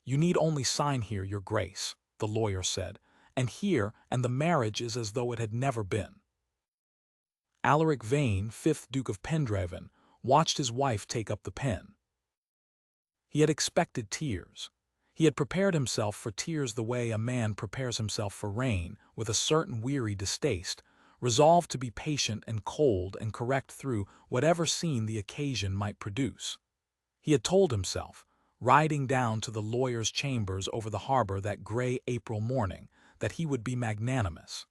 "You need only sign here, Your Grace," the lawyer said, "and the marriage is as though it had never been." Alaric Vane, 5th Duke of Pendraven, watched his wife take up the pen. He had expected tears. He had prepared himself for tears the way a man prepares himself for rain, with a certain weary distaste, resolved to be patient and cold and correct through whatever scene the occasion might produce. He had told himself, riding down to the lawyer's chambers over the harbor that gray April morning, that he would be magnanimous.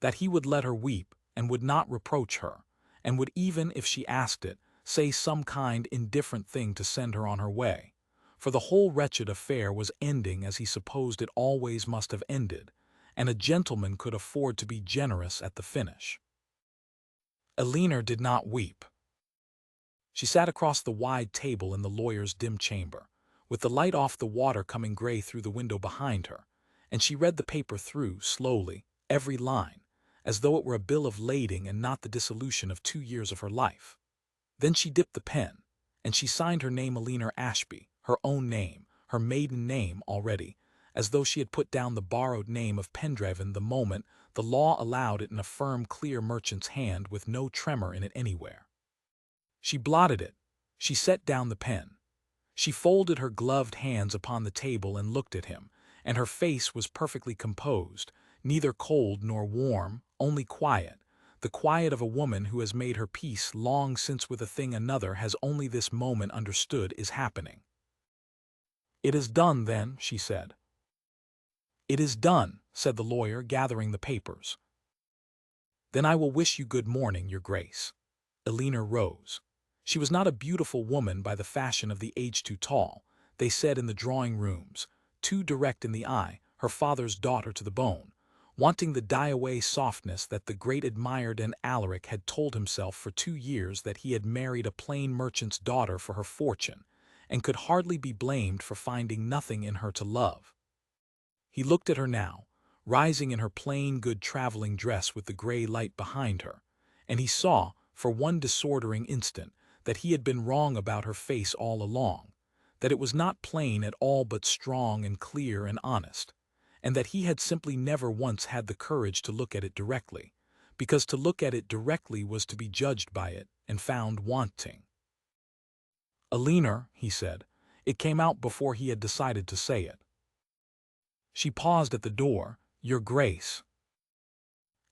That he would let her weep, and would not reproach her, and would even, if she asked it, say some kind indifferent thing to send her on her way. For the whole wretched affair was ending as he supposed it always must have ended, and a gentleman could afford to be generous at the finish. Eleanor did not weep. She sat across the wide table in the lawyer's dim chamber, with the light off the water coming gray through the window behind her, and she read the paper through, slowly, every line, as though it were a bill of lading and not the dissolution of 2 years of her life. Then she dipped the pen, and she signed her name Eleanor Ashby, her own name, her maiden name already, as though she had put down the borrowed name of Pendraven the moment the law allowed it in a firm, clear merchant's hand with no tremor in it anywhere. She blotted it. She set down the pen. She folded her gloved hands upon the table and looked at him, and her face was perfectly composed, neither cold nor warm, only quiet, the quiet of a woman who has made her peace long since with a thing another has only this moment understood is happening. "It is done, then," she said. "It is done," said the lawyer, gathering the papers. "Then I will wish you good morning, Your Grace." Eleanor rose. She was not a beautiful woman by the fashion of the age, too tall, they said in the drawing-rooms, too direct in the eye, her father's daughter to the bone, wanting the die-away softness that the great admired, and Alaric had told himself for 2 years that he had married a plain merchant's daughter for her fortune, and could hardly be blamed for finding nothing in her to love. He looked at her now, rising in her plain good traveling dress with the gray light behind her, and he saw, for one disordering instant, that he had been wrong about her face all along, that it was not plain at all but strong and clear and honest, and that he had simply never once had the courage to look at it directly, because to look at it directly was to be judged by it and found wanting. "Eleanor," he said. It came out before he had decided to say it. She paused at the door. "Your Grace."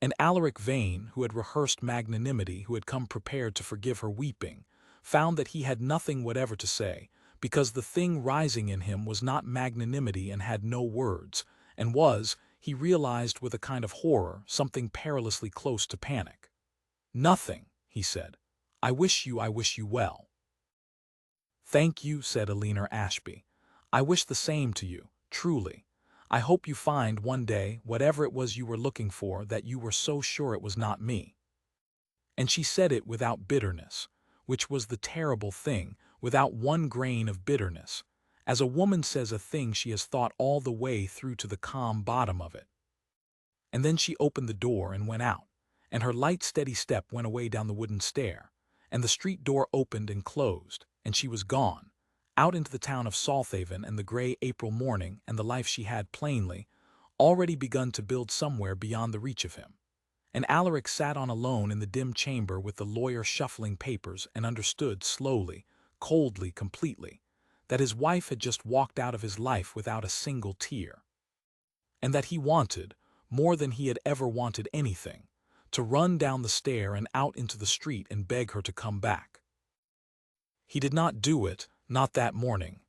And Alaric Vane, who had rehearsed magnanimity, who had come prepared to forgive her weeping, found that he had nothing whatever to say, because the thing rising in him was not magnanimity and had no words, and was, he realized with a kind of horror, something perilously close to panic. "Nothing," he said. I wish you well." "Thank you," said Eleanor Ashby. "I wish the same to you, truly. I hope you find one day, whatever it was you were looking for, that you were so sure it was not me." And she said it without bitterness, which was the terrible thing, without one grain of bitterness, as a woman says a thing she has thought all the way through to the calm bottom of it. And then she opened the door and went out, and her light steady step went away down the wooden stair, and the street door opened and closed, and she was gone, out into the town of Salthaven and the gray April morning and the life she had plainly already begun to build somewhere beyond the reach of him. And Alaric sat on alone in the dim chamber with the lawyer shuffling papers, and understood slowly, coldly, completely, that his wife had just walked out of his life without a single tear. And that he wanted, more than he had ever wanted anything, to run down the stair and out into the street and beg her to come back. He did not do it, not that morning.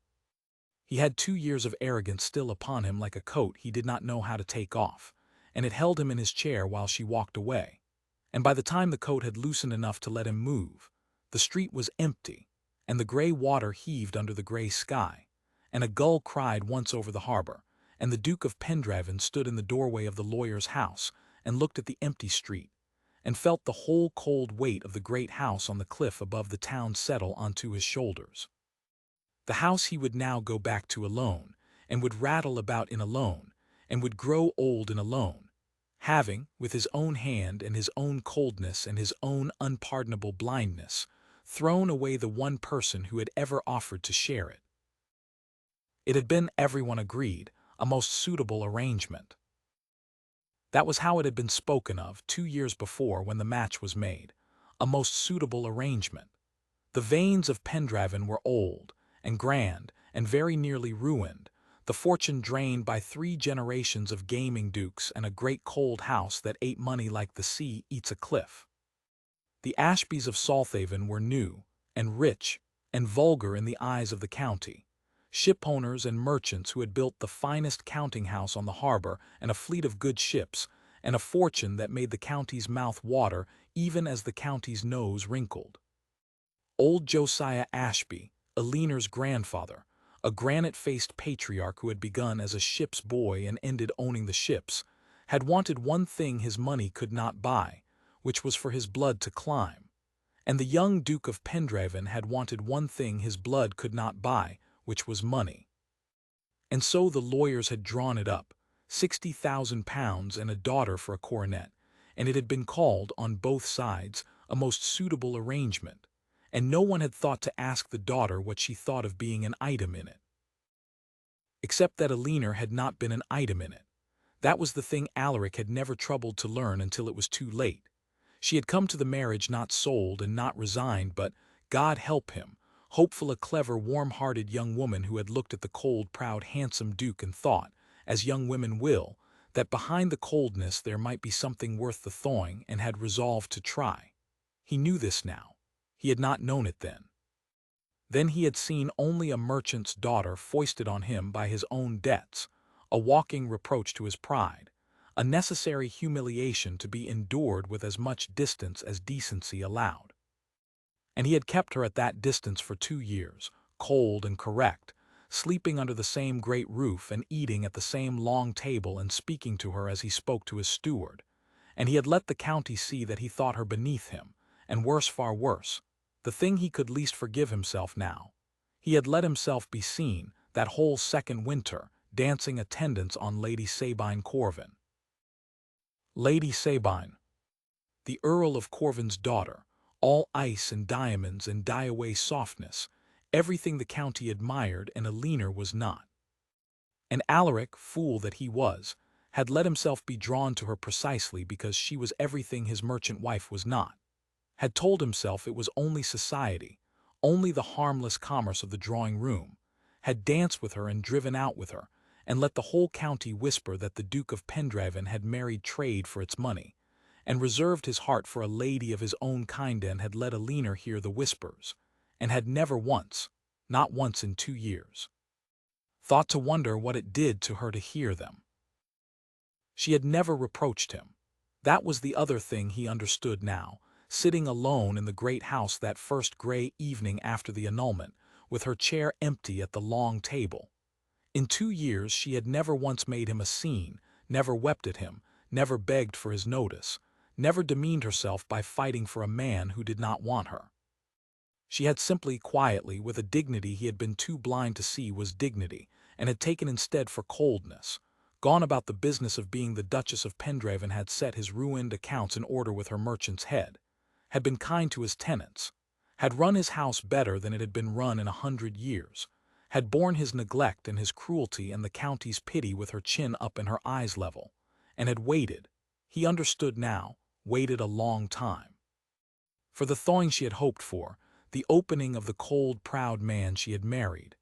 He had 2 years of arrogance still upon him like a coat he did not know how to take off, and it held him in his chair while she walked away. And by the time the coat had loosened enough to let him move, the street was empty, and the gray water heaved under the gray sky, and a gull cried once over the harbor, and the Duke of Pendraven stood in the doorway of the lawyer's house and looked at the empty street, and felt the whole cold weight of the great house on the cliff above the town settle onto his shoulders. The house he would now go back to alone, and would rattle about in alone, and would grow old in alone, having, with his own hand and his own coldness and his own unpardonable blindness, thrown away the one person who had ever offered to share it. It had been, everyone agreed, a most suitable arrangement. That was how it had been spoken of 2 years before when the match was made. A most suitable arrangement. The Vanes of Pendraven were old, and grand, and very nearly ruined, the fortune drained by 3 generations of gaming dukes and a great cold house that ate money like the sea eats a cliff. The Ashbys of Salthaven were new, and rich, and vulgar in the eyes of the county. Shipowners and merchants who had built the finest counting house on the harbor and a fleet of good ships, and a fortune that made the county's mouth water even as the county's nose wrinkled. Old Josiah Ashby, Eleanor's grandfather, a granite-faced patriarch who had begun as a ship's boy and ended owning the ships, had wanted one thing his money could not buy, which was for his blood to climb. And the young Duke of Pendraven had wanted one thing his blood could not buy, which was money. And so the lawyers had drawn it up, £60,000 and a daughter for a coronet, and it had been called, on both sides, a most suitable arrangement, and no one had thought to ask the daughter what she thought of being an item in it. Except that Eleanor had not been an item in it. That was the thing Alaric had never troubled to learn until it was too late. She had come to the marriage not sold and not resigned, but, God help him, hopeful, a clever, warm-hearted young woman who had looked at the cold, proud, handsome Duke and thought, as young women will, that behind the coldness there might be something worth the thawing, and had resolved to try. He knew this now. He had not known it then. Then he had seen only a merchant's daughter foisted on him by his own debts, a walking reproach to his pride, a necessary humiliation to be endured with as much distance as decency allowed. And he had kept her at that distance for 2 years, cold and correct, sleeping under the same great roof and eating at the same long table and speaking to her as he spoke to his steward. And he had let the county see that he thought her beneath him, and worse, far worse, the thing he could least forgive himself now. He had let himself be seen, that whole second winter, dancing attendance on Lady Sabine Corvin. Lady Sabine, the Earl of Corvin's daughter, all ice and diamonds and die-away softness, everything the county admired and Eleanor was not. And Alaric, fool that he was, had let himself be drawn to her precisely because she was everything his merchant wife was not, had told himself it was only society, only the harmless commerce of the drawing-room, had danced with her and driven out with her, and let the whole county whisper that the Duke of Pendraven had married trade for its money, and reserved his heart for a lady of his own kind, and had let Eleanor hear the whispers, and had never once, not once in 2 years, thought to wonder what it did to her to hear them. She had never reproached him. That was the other thing he understood now, sitting alone in the great house that first gray evening after the annulment, with her chair empty at the long table. In 2 years she had never once made him a scene, never wept at him, never begged for his notice, never demeaned herself by fighting for a man who did not want her. She had simply, quietly, with a dignity he had been too blind to see was dignity, and had taken instead for coldness, gone about the business of being the Duchess of Pendraven, had set his ruined accounts in order with her merchant's head, had been kind to his tenants, had run his house better than it had been run in 100 years, had borne his neglect and his cruelty and the county's pity with her chin up and her eyes level, and had waited, he understood now, waited a long time, for the thawing she had hoped for, the opening of the cold, proud man she had married.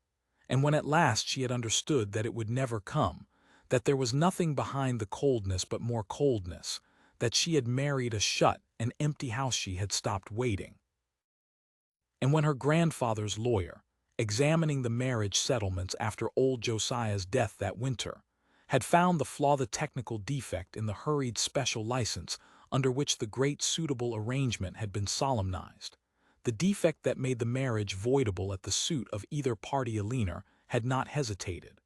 And when at last she had understood that it would never come, that there was nothing behind the coldness but more coldness, that she had married a shut and empty house, she had stopped waiting. And when her grandfather's lawyer, examining the marriage settlements after old Josiah's death that winter, had found the flaw, the technical defect in the hurried special license under which the great suitable arrangement had been solemnized, the defect that made the marriage voidable at the suit of either party, Eleanor had not hesitated.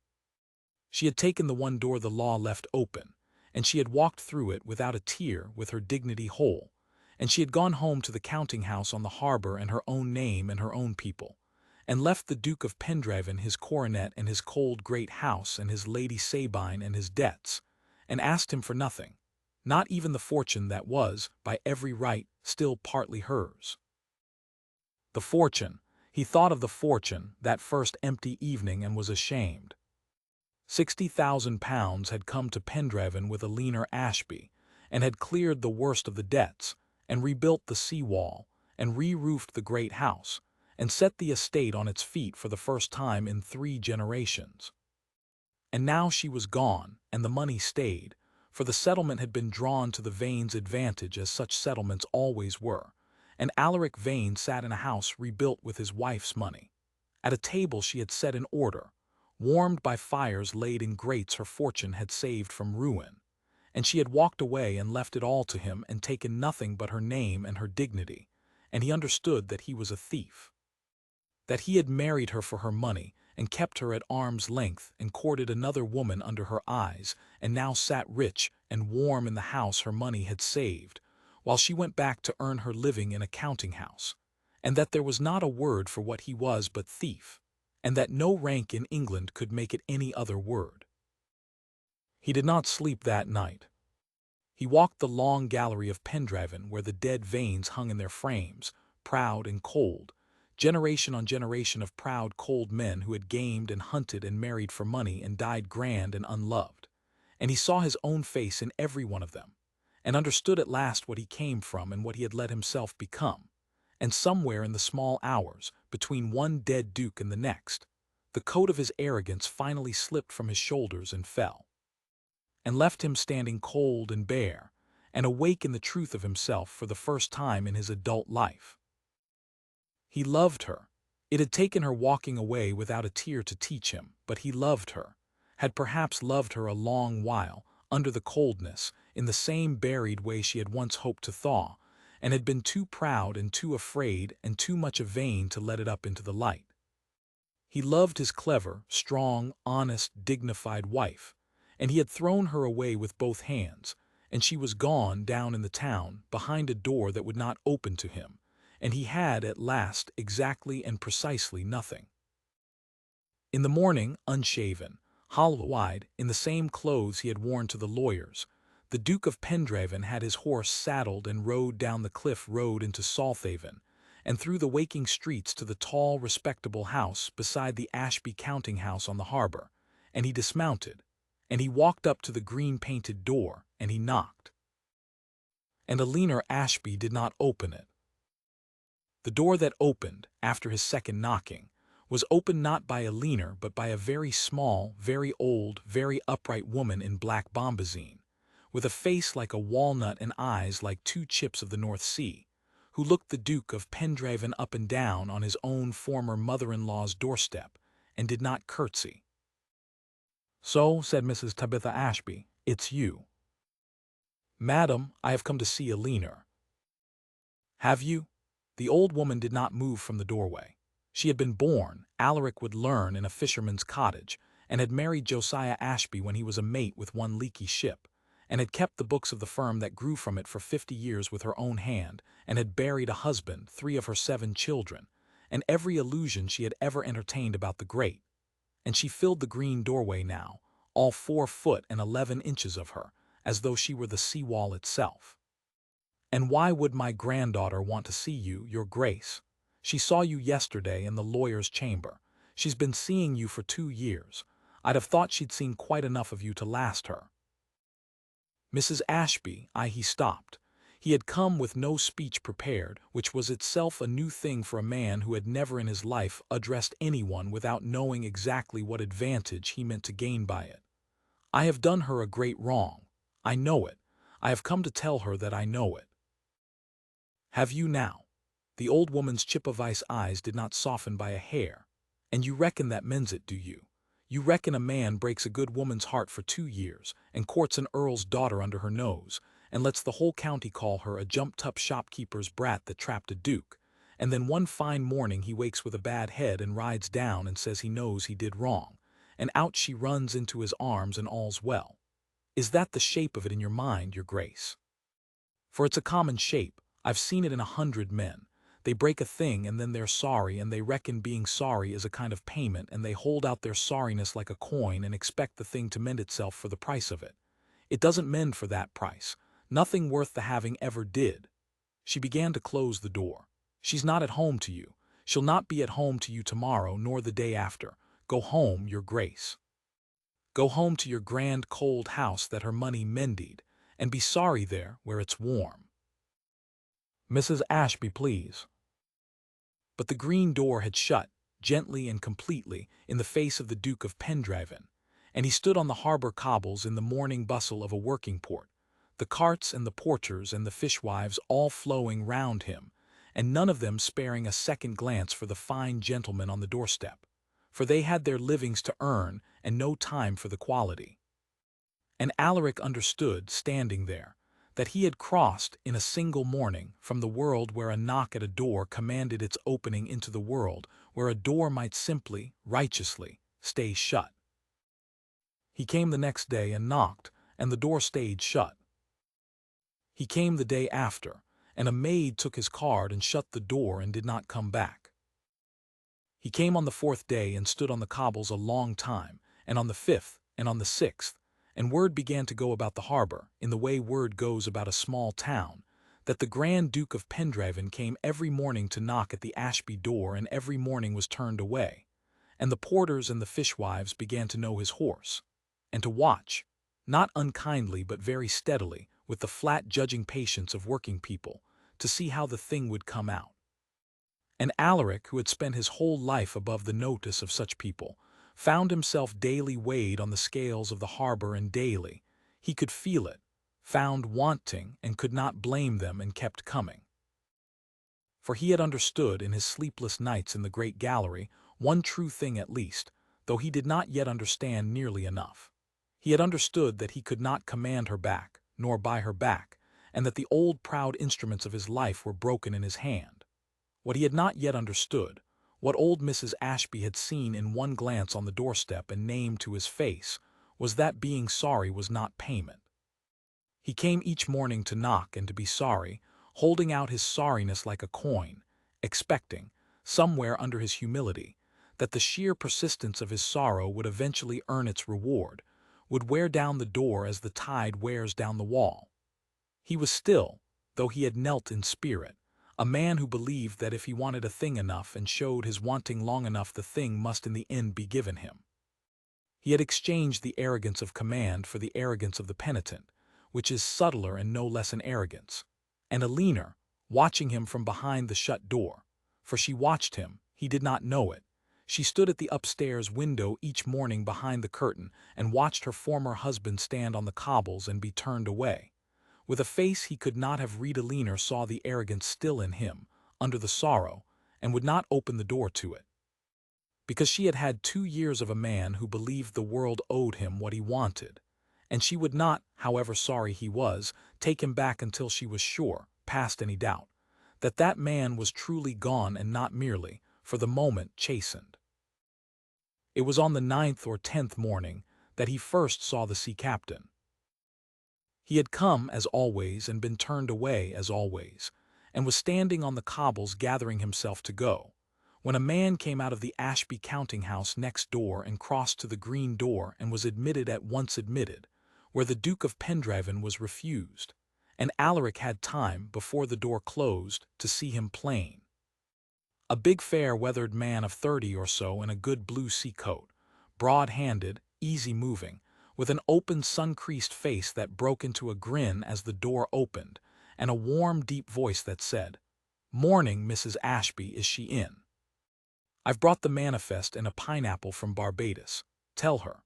She had taken the one door the law left open, and she had walked through it without a tear, with her dignity whole, and she had gone home to the counting-house on the harbor and her own name and her own people, and left the Duke of Pendraven his coronet and his cold great house and his Lady Sabine and his debts, and asked him for nothing, not even the fortune that was, by every right, still partly hers. The fortune, He thought of the fortune, that first empty evening, and was ashamed. £60,000 had come to Pendraven with a leaner Ashby, and had cleared the worst of the debts, and rebuilt the sea-wall, and re-roofed the great house, and set the estate on its feet for the first time in 3 generations. And now she was gone, and the money stayed, for the settlement had been drawn to the Vane's advantage, as such settlements always were, and Alaric Vane sat in a house rebuilt with his wife's money. At a table she had set in order, warmed by fires laid in grates her fortune had saved from ruin, and she had walked away and left it all to him and taken nothing but her name and her dignity, and he understood that he was a thief. That he had married her for her money, and kept her at arm's length, and courted another woman under her eyes, and now sat rich and warm in the house her money had saved, while she went back to earn her living in a counting-house, and that there was not a word for what he was but thief, and that no rank in England could make it any other word. He did not sleep that night. He walked the long gallery of Pendraven, where the dead Vanes hung in their frames, proud and cold, generation on generation of proud, cold men who had gamed and hunted and married for money and died grand and unloved. And he saw his own face in every one of them, and understood at last what he came from and what he had let himself become. And somewhere in the small hours, between one dead duke and the next, the coat of his arrogance finally slipped from his shoulders and fell, and left him standing cold and bare, and awake in the truth of himself for the first time in his adult life. He loved her. It had taken her walking away without a tear to teach him, but he loved her, had perhaps loved her a long while, under the coldness, in the same buried way she had once hoped to thaw, and had been too proud and too afraid and too much a vain to let it up into the light. He loved his clever, strong, honest, dignified wife, and he had thrown her away with both hands, and she was gone down in the town, behind a door that would not open to him, and he had at last exactly and precisely nothing. In the morning, unshaven, hollow-eyed, in the same clothes he had worn to the lawyers, the Duke of Pendraven had his horse saddled and rode down the cliff road into Salthaven, and through the waking streets to the tall, respectable house beside the Ashby counting-house on the harbour, and he dismounted, and he walked up to the green-painted door, and he knocked. And a leaner Ashby did not open it. The door that opened, after his second knocking, was opened not by a leaner but by a very small, very old, very upright woman in black bombazine, with a face like a walnut and eyes like 2 chips of the North Sea, who looked the Duke of Pendraven up and down on his own former mother-in-law's doorstep, and did not curtsy. "So," said Mrs. Tabitha Ashby, "it's you." "Madam, I have come to see a leaner." "Have you?" The old woman did not move from the doorway. She had been born, Alaric would learn, in a fisherman's cottage, and had married Josiah Ashby when he was a mate with one leaky ship, and had kept the books of the firm that grew from it for 50 years with her own hand, and had buried a husband, 3 of her 7 children, and every illusion she had ever entertained about the great. And she filled the green doorway now, all 4 foot and 11 inches of her, as though she were the sea-wall itself. "And why would my granddaughter want to see you, your grace? She saw you yesterday in the lawyer's chamber. She's been seeing you for 2 years. I'd have thought she'd seen quite enough of you to last her." Mrs. Ashby, he stopped. He had come with no speech prepared, which was itself a new thing for a man who had never in his life addressed anyone without knowing exactly what advantage he meant to gain by it. "I have done her a great wrong. I know it. I have come to tell her that I know it." "Have you now?" The old woman's chip-of-ice eyes did not soften by a hair. "And you reckon that mends it, do you? You reckon a man breaks a good woman's heart for 2 years, and courts an earl's daughter under her nose, and lets the whole county call her a jumped-up shopkeeper's brat that trapped a duke, and then one fine morning he wakes with a bad head and rides down and says he knows he did wrong, and out she runs into his arms and all's well. Is that the shape of it in your mind, your grace? For it's a common shape. I've seen it in 100 men. They break a thing and then they're sorry, and they reckon being sorry is a kind of payment, and they hold out their sorriness like a coin and expect the thing to mend itself for the price of it. It doesn't mend for that price. Nothing worth the having ever did." She began to close the door. "She's not at home to you. She'll not be at home to you tomorrow nor the day after. Go home, your grace. Go home to your grand cold house that her money mended, and be sorry there where it's warm. Mrs. Ashby, please. But the green door had shut, gently and completely, in the face of the Duke of Pendragon, and he stood on the harbour cobbles in the morning bustle of a working port, the carts and the porters and the fishwives all flowing round him, and none of them sparing a second glance for the fine gentleman on the doorstep, for they had their livings to earn and no time for the quality. And Alaric understood, standing there, that he had crossed in a single morning from the world where a knock at a door commanded its opening into the world where a door might simply, righteously, stay shut. He came the next day and knocked, and the door stayed shut. He came the day after, and a maid took his card and shut the door and did not come back. He came on the fourth day and stood on the cobbles a long time, and on the fifth, and on the sixth, and word began to go about the harbour, in the way word goes about a small town, that the Grand Duke of Pendragon came every morning to knock at the Ashby door and every morning was turned away, and the porters and the fishwives began to know his horse, and to watch, not unkindly but very steadily, with the flat judging patience of working people, to see how the thing would come out. And Alaric, who had spent his whole life above the notice of such people, found himself daily weighed on the scales of the harbour, and daily, he could feel it, found wanting and could not blame them and kept coming. For he had understood in his sleepless nights in the great gallery one true thing at least, though he did not yet understand nearly enough. He had understood that he could not command her back, nor buy her back, and that the old proud instruments of his life were broken in his hand. What he had not yet understood, what old Mrs. Ashby had seen in one glance on the doorstep and named to his face, was that being sorry was not payment. He came each morning to knock and to be sorry, holding out his sorriness like a coin, expecting, somewhere under his humility, that the sheer persistence of his sorrow would eventually earn its reward, would wear down the door as the tide wears down the wall. He was still, though he had knelt in spirit, a man who believed that if he wanted a thing enough and showed his wanting long enough the thing must in the end be given him. He had exchanged the arrogance of command for the arrogance of the penitent, which is subtler and no less an arrogance. And Aline, watching him from behind the shut door, for she watched him, he did not know it, she stood at the upstairs window each morning behind the curtain and watched her former husband stand on the cobbles and be turned away. With a face he could not have read, Aline saw the arrogance still in him, under the sorrow, and would not open the door to it. Because she had had 2 years of a man who believed the world owed him what he wanted, and she would not, however sorry he was, take him back until she was sure, past any doubt, that that man was truly gone and not merely, for the moment, chastened. It was on the 9th or 10th morning that he first saw the sea captain. He had come, as always, and been turned away, as always, and was standing on the cobbles gathering himself to go, when a man came out of the Ashby counting-house next door and crossed to the green door and was at once admitted, where the Duke of Pendragon was refused, and Alaric had time, before the door closed, to see him plain. A big fair-weathered man of 30 or so in a good blue sea coat, broad-handed, easy-moving, with an open sun-creased face that broke into a grin as the door opened, and a warm, deep voice that said, "Morning, Mrs. Ashby, is she in? I've brought the manifest and a pineapple from Barbados. Tell her."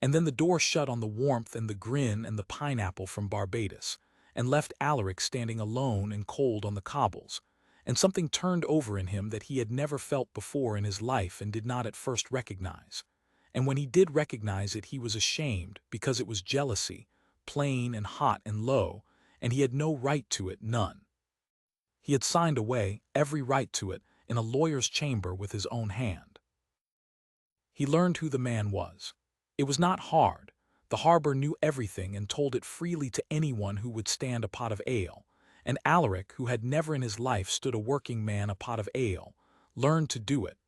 And then the door shut on the warmth and the grin and the pineapple from Barbados, and left Alaric standing alone and cold on the cobbles, and something turned over in him that he had never felt before in his life and did not at first recognize. And when he did recognize it he was ashamed, because it was jealousy, plain and hot and low, and he had no right to it, none. He had signed away every right to it in a lawyer's chamber with his own hand. He learned who the man was. It was not hard. The harbour knew everything and told it freely to anyone who would stand a pot of ale, and Alaric, who had never in his life stood a working man a pot of ale, learned to do it,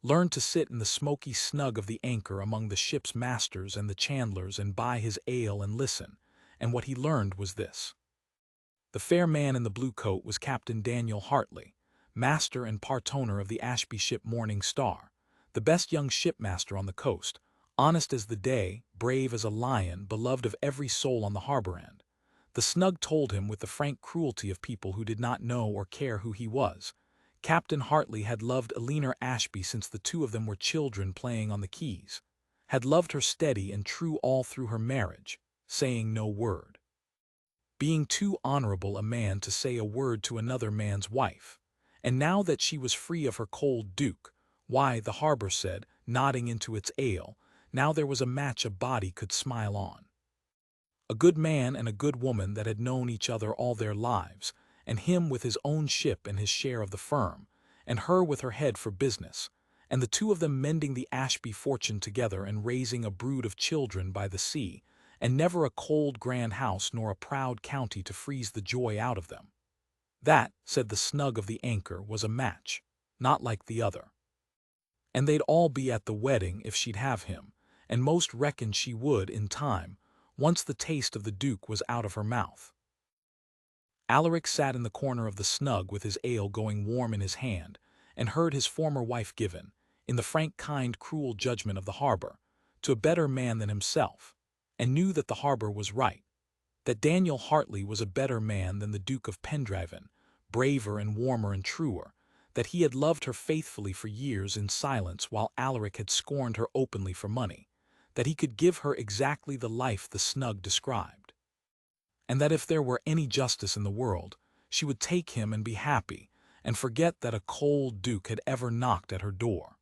learned to sit in the smoky snug of the anchor among the ship's masters and the chandlers and buy his ale and listen, and what he learned was this. The fair man in the blue coat was Captain Daniel Hartley, master and part owner of the Ashby ship Morning Star, the best young shipmaster on the coast, honest as the day, brave as a lion, beloved of every soul on the harbor end. The Snug told him with the frank cruelty of people who did not know or care who he was. Captain Hartley had loved Eleanor Ashby since the two of them were children playing on the quays, had loved her steady and true all through her marriage, saying no word. Being too honorable a man to say a word to another man's wife. And now that she was free of her cold duke, why, the harbor said, nodding into its ale, now there was a match a body could smile on. A good man and a good woman that had known each other all their lives, and him with his own ship and his share of the firm, and her with her head for business, and the two of them mending the Ashby fortune together and raising a brood of children by the sea, and never a cold grand house nor a proud county to freeze the joy out of them. That, said the Snug of the Anchor, was a match, not like the other. And they'd all be at the wedding if she'd have him, and most reckoned she would in time, once the taste of the Duke was out of her mouth. Alaric sat in the corner of the Snug with his ale going warm in his hand, and heard his former wife given, in the frank kind cruel judgment of the harbor, to a better man than himself, and knew that the harbor was right, that Daniel Hartley was a better man than the Duke of Pendraven, braver and warmer and truer, that he had loved her faithfully for years in silence while Alaric had scorned her openly for money, that he could give her exactly the life the Snug described, and that if there were any justice in the world, she would take him and be happy, and forget that a cold duke had ever knocked at her door.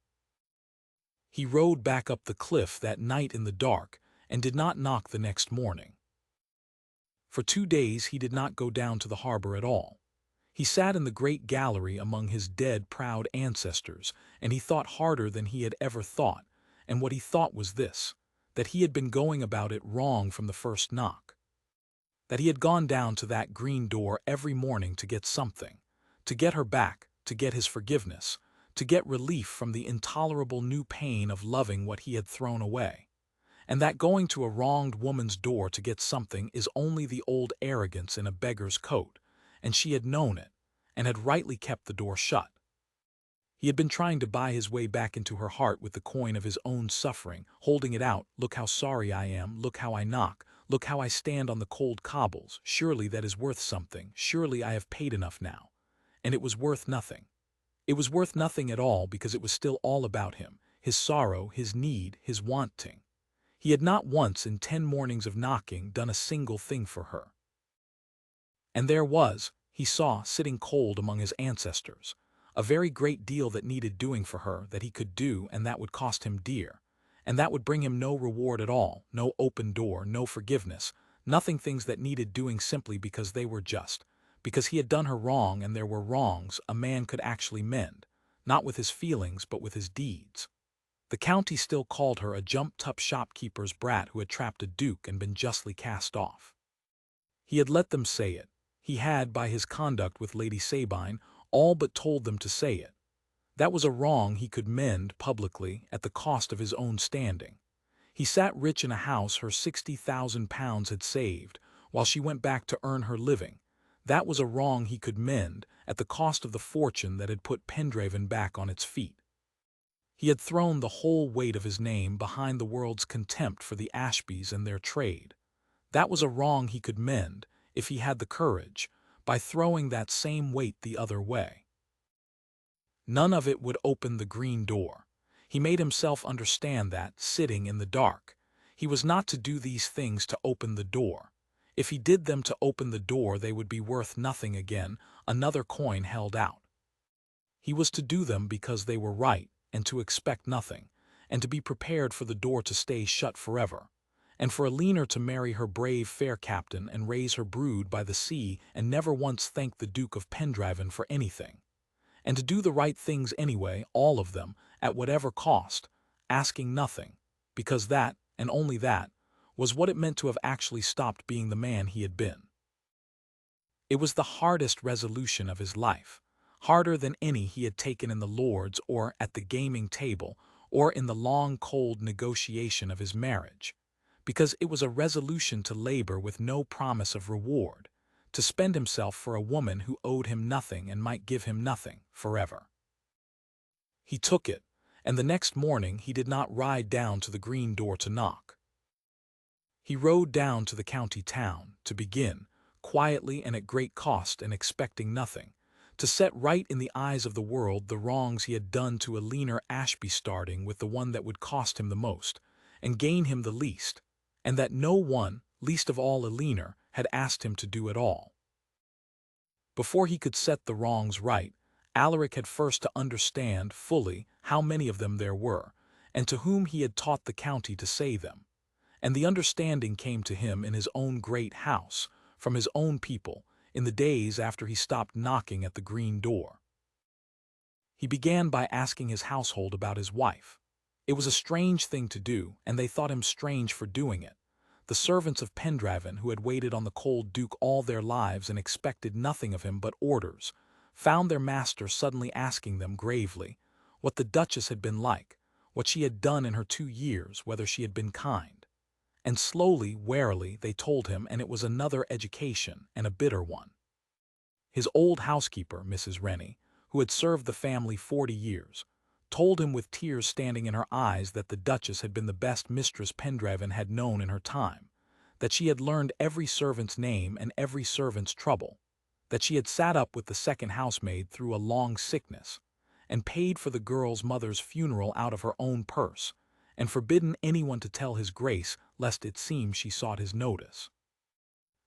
He rode back up the cliff that night in the dark, and did not knock the next morning. For 2 days he did not go down to the harbor at all. He sat in the great gallery among his dead proud ancestors, and he thought harder than he had ever thought, and what he thought was this, that he had been going about it wrong from the first knock. That he had gone down to that green door every morning to get something, to get her back, to get his forgiveness, to get relief from the intolerable new pain of loving what he had thrown away. And that going to a wronged woman's door to get something is only the old arrogance in a beggar's coat, and she had known it, and had rightly kept the door shut. He had been trying to buy his way back into her heart with the coin of his own suffering, holding it out, look how sorry I am, look how I knock, look how I stand on the cold cobbles, surely that is worth something, surely I have paid enough now. And it was worth nothing. It was worth nothing at all because it was still all about him, his sorrow, his need, his wanting. He had not once in 10 mornings of knocking done a single thing for her. And there was, he saw, sitting cold among his ancestors, a very great deal that needed doing for her that he could do, and that would cost him dear, and that would bring him no reward at all, no open door, no forgiveness, nothing, things that needed doing simply because they were just, because he had done her wrong and there were wrongs a man could actually mend, not with his feelings but with his deeds. The county still called her a jumped-up shopkeeper's brat who had trapped a duke and been justly cast off. He had let them say it. He had, by his conduct with Lady Sabine, all but told them to say it. That was a wrong he could mend publicly at the cost of his own standing. He sat rich in a house her £60,000 had saved, while she went back to earn her living. That was a wrong he could mend at the cost of the fortune that had put Pendraven back on its feet. He had thrown the whole weight of his name behind the world's contempt for the Ashbys and their trade. That was a wrong he could mend, if he had the courage, by throwing that same weight the other way. None of it would open the green door. He made himself understand that, sitting in the dark, he was not to do these things to open the door. If he did them to open the door, they would be worth nothing again, another coin held out. He was to do them because they were right, and to expect nothing, and to be prepared for the door to stay shut forever, and for Eleanor to marry her brave fair captain and raise her brood by the sea and never once thank the Duke of Pendraven for anything, and to do the right things anyway, all of them, at whatever cost, asking nothing, because that, and only that, was what it meant to have actually stopped being the man he had been. It was the hardest resolution of his life, harder than any he had taken in the Lords or at the gaming table or in the long cold negotiation of his marriage, because it was a resolution to labor with no promise of reward, to spend himself for a woman who owed him nothing and might give him nothing forever. He took it, and the next morning he did not ride down to the green door to knock. He rode down to the county town, to begin, quietly and at great cost and expecting nothing, to set right in the eyes of the world the wrongs he had done to a leaner Ashby, starting with the one that would cost him the most, and gain him the least, and that no one, least of all a leaner, had asked him to do at all. Before he could set the wrongs right, Alaric had first to understand fully how many of them there were, and to whom he had taught the county to say them. And the understanding came to him in his own great house, from his own people, in the days after he stopped knocking at the green door. He began by asking his household about his wife. It was a strange thing to do, and they thought him strange for doing it. The servants of Pendraven, who had waited on the cold Duke all their lives and expected nothing of him but orders, found their master suddenly asking them gravely what the Duchess had been like, what she had done in her 2 years, whether she had been kind. And slowly, warily, they told him, and it was another education, and a bitter one. His old housekeeper, Mrs. Rennie, who had served the family 40 years, told him with tears standing in her eyes that the Duchess had been the best mistress Pendraven had known in her time, that she had learned every servant's name and every servant's trouble, that she had sat up with the second housemaid through a long sickness, and paid for the girl's mother's funeral out of her own purse, and forbidden anyone to tell his grace lest it seem she sought his notice.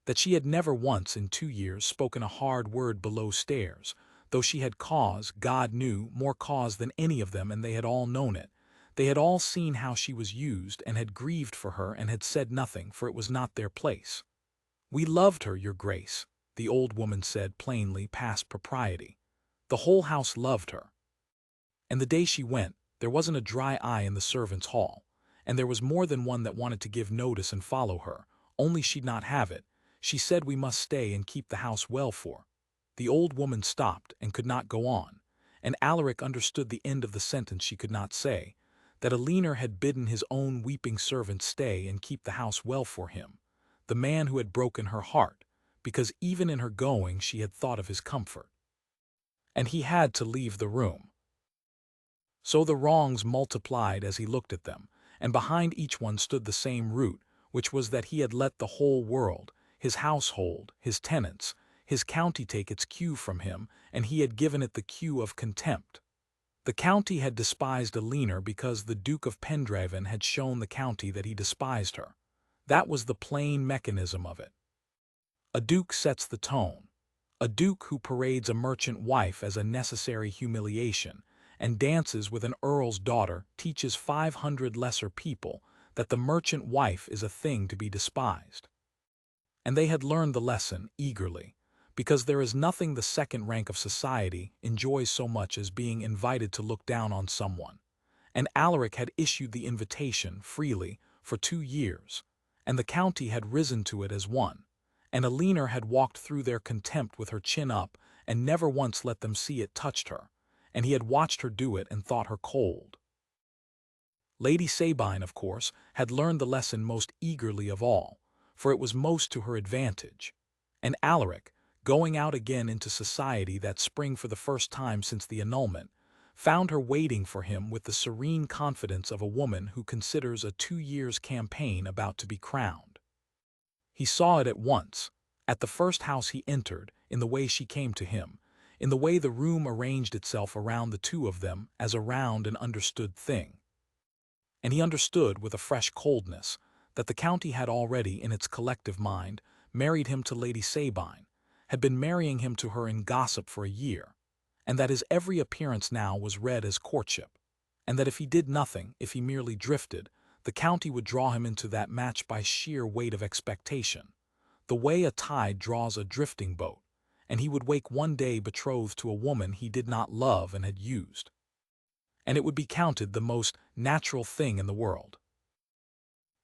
That she had never once in 2 years spoken a hard word below stairs, though she had cause, God knew, more cause than any of them, and they had all known it. They had all seen how she was used, and had grieved for her, and had said nothing, for it was not their place. "We loved her, your grace," the old woman said plainly, past propriety. "The whole house loved her. And the day she went, there wasn't a dry eye in the servants' hall, and there was more than one that wanted to give notice and follow her, only she'd not have it. She said we must stay and keep the house well for." The old woman stopped and could not go on, and Alaric understood the end of the sentence she could not say, that a leaner had bidden his own weeping servant stay and keep the house well for him, the man who had broken her heart, because even in her going she had thought of his comfort. And he had to leave the room. So the wrongs multiplied as he looked at them, and behind each one stood the same root, which was that he had let the whole world, his household, his tenants, his county take its cue from him, and he had given it the cue of contempt. The county had despised a leaner because the Duke of Pendraven had shown the county that he despised her. That was the plain mechanism of it. A duke sets the tone. A duke who parades a merchant wife as a necessary humiliation, and dances with an earl's daughter, teaches 500 lesser people that the merchant wife is a thing to be despised. And they had learned the lesson eagerly, because there is nothing the second rank of society enjoys so much as being invited to look down on someone. And Alaric had issued the invitation freely for 2 years, and the county had risen to it as one, and a leaner had walked through their contempt with her chin up and never once let them see it touched her, and he had watched her do it and thought her cold. Lady Sabine, of course, had learned the lesson most eagerly of all, for it was most to her advantage, and Alaric, going out again into society that spring for the first time since the annulment, found her waiting for him with the serene confidence of a woman who considers a 2 years' campaign about to be crowned. He saw it at once, at the first house he entered, in the way she came to him, in the way the room arranged itself around the two of them as around an understood thing. And he understood with a fresh coldness that the county had already, in its collective mind, married him to Lady Sabine, had been marrying him to her in gossip for a year, and that his every appearance now was read as courtship, and that if he did nothing, if he merely drifted, the county would draw him into that match by sheer weight of expectation, the way a tide draws a drifting boat, and he would wake one day betrothed to a woman he did not love and had used. And it would be counted the most natural thing in the world.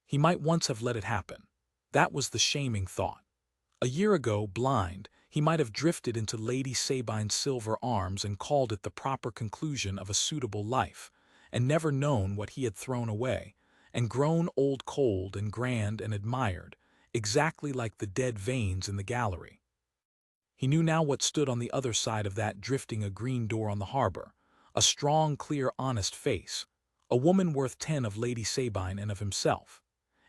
He might once have let it happen. That was the shaming thought. A year ago, blind, he might have drifted into Lady Sabine's silver arms and called it the proper conclusion of a suitable life, and never known what he had thrown away, and grown old, cold and grand and admired, exactly like the dead veins in the gallery. He knew now what stood on the other side of that drifting a green door on the harbor. A strong, clear, honest face. A woman worth 10 of Lady Sabine and of himself.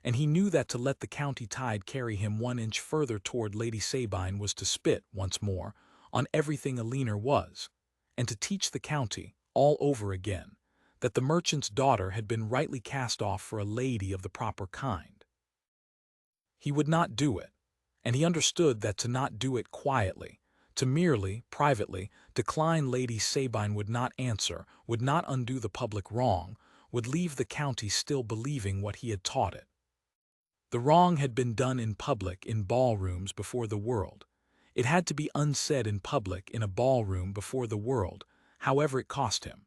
And he knew that to let the county tide carry him 1 inch further toward Lady Sabine was to spit, once more, on everything a leaner was, and to teach the county, all over again, that the merchant's daughter had been rightly cast off for a lady of the proper kind. He would not do it, and he understood that to not do it quietly, to merely, privately, decline Lady Sabine would not answer, would not undo the public wrong, would leave the county still believing what he had taught it. The wrong had been done in public in ballrooms before the world. It had to be unsaid in public in a ballroom before the world, however it cost him.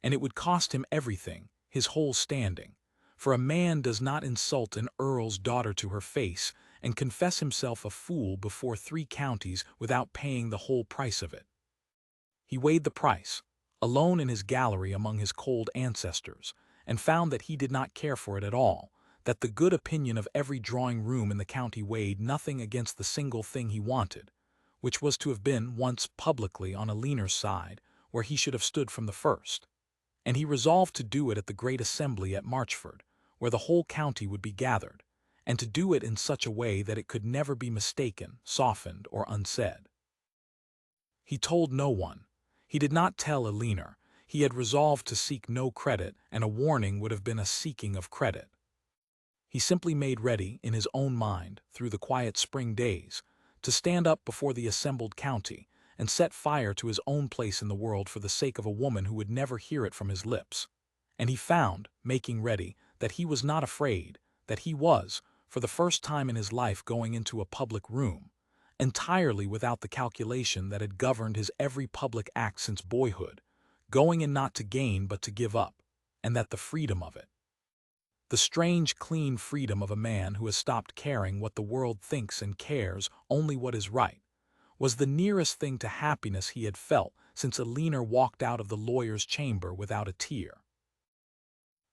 And it would cost him everything, his whole standing. For a man does not insult an earl's daughter to her face and confess himself a fool before 3 counties without paying the whole price of it. He weighed the price, alone in his gallery among his cold ancestors, and found that he did not care for it at all, that the good opinion of every drawing-room in the county weighed nothing against the single thing he wanted, which was to have been once publicly on a leaner's side, where he should have stood from the first. And he resolved to do it at the great assembly at Marchford, where the whole county would be gathered, and to do it in such a way that it could never be mistaken, softened, or unsaid. He told no one. He did not tell a leaner. He had resolved to seek no credit, and a warning would have been a seeking of credit. He simply made ready, in his own mind, through the quiet spring days, to stand up before the assembled county and set fire to his own place in the world for the sake of a woman who would never hear it from his lips. And he found, making ready, that he was not afraid, that he was, for the first time in his life, going into a public room, entirely without the calculation that had governed his every public act since boyhood, going in not to gain but to give up, and that the freedom of it, the strange, clean freedom of a man who has stopped caring what the world thinks and cares only what is right, was the nearest thing to happiness he had felt since a leaner walked out of the lawyer's chamber without a tear.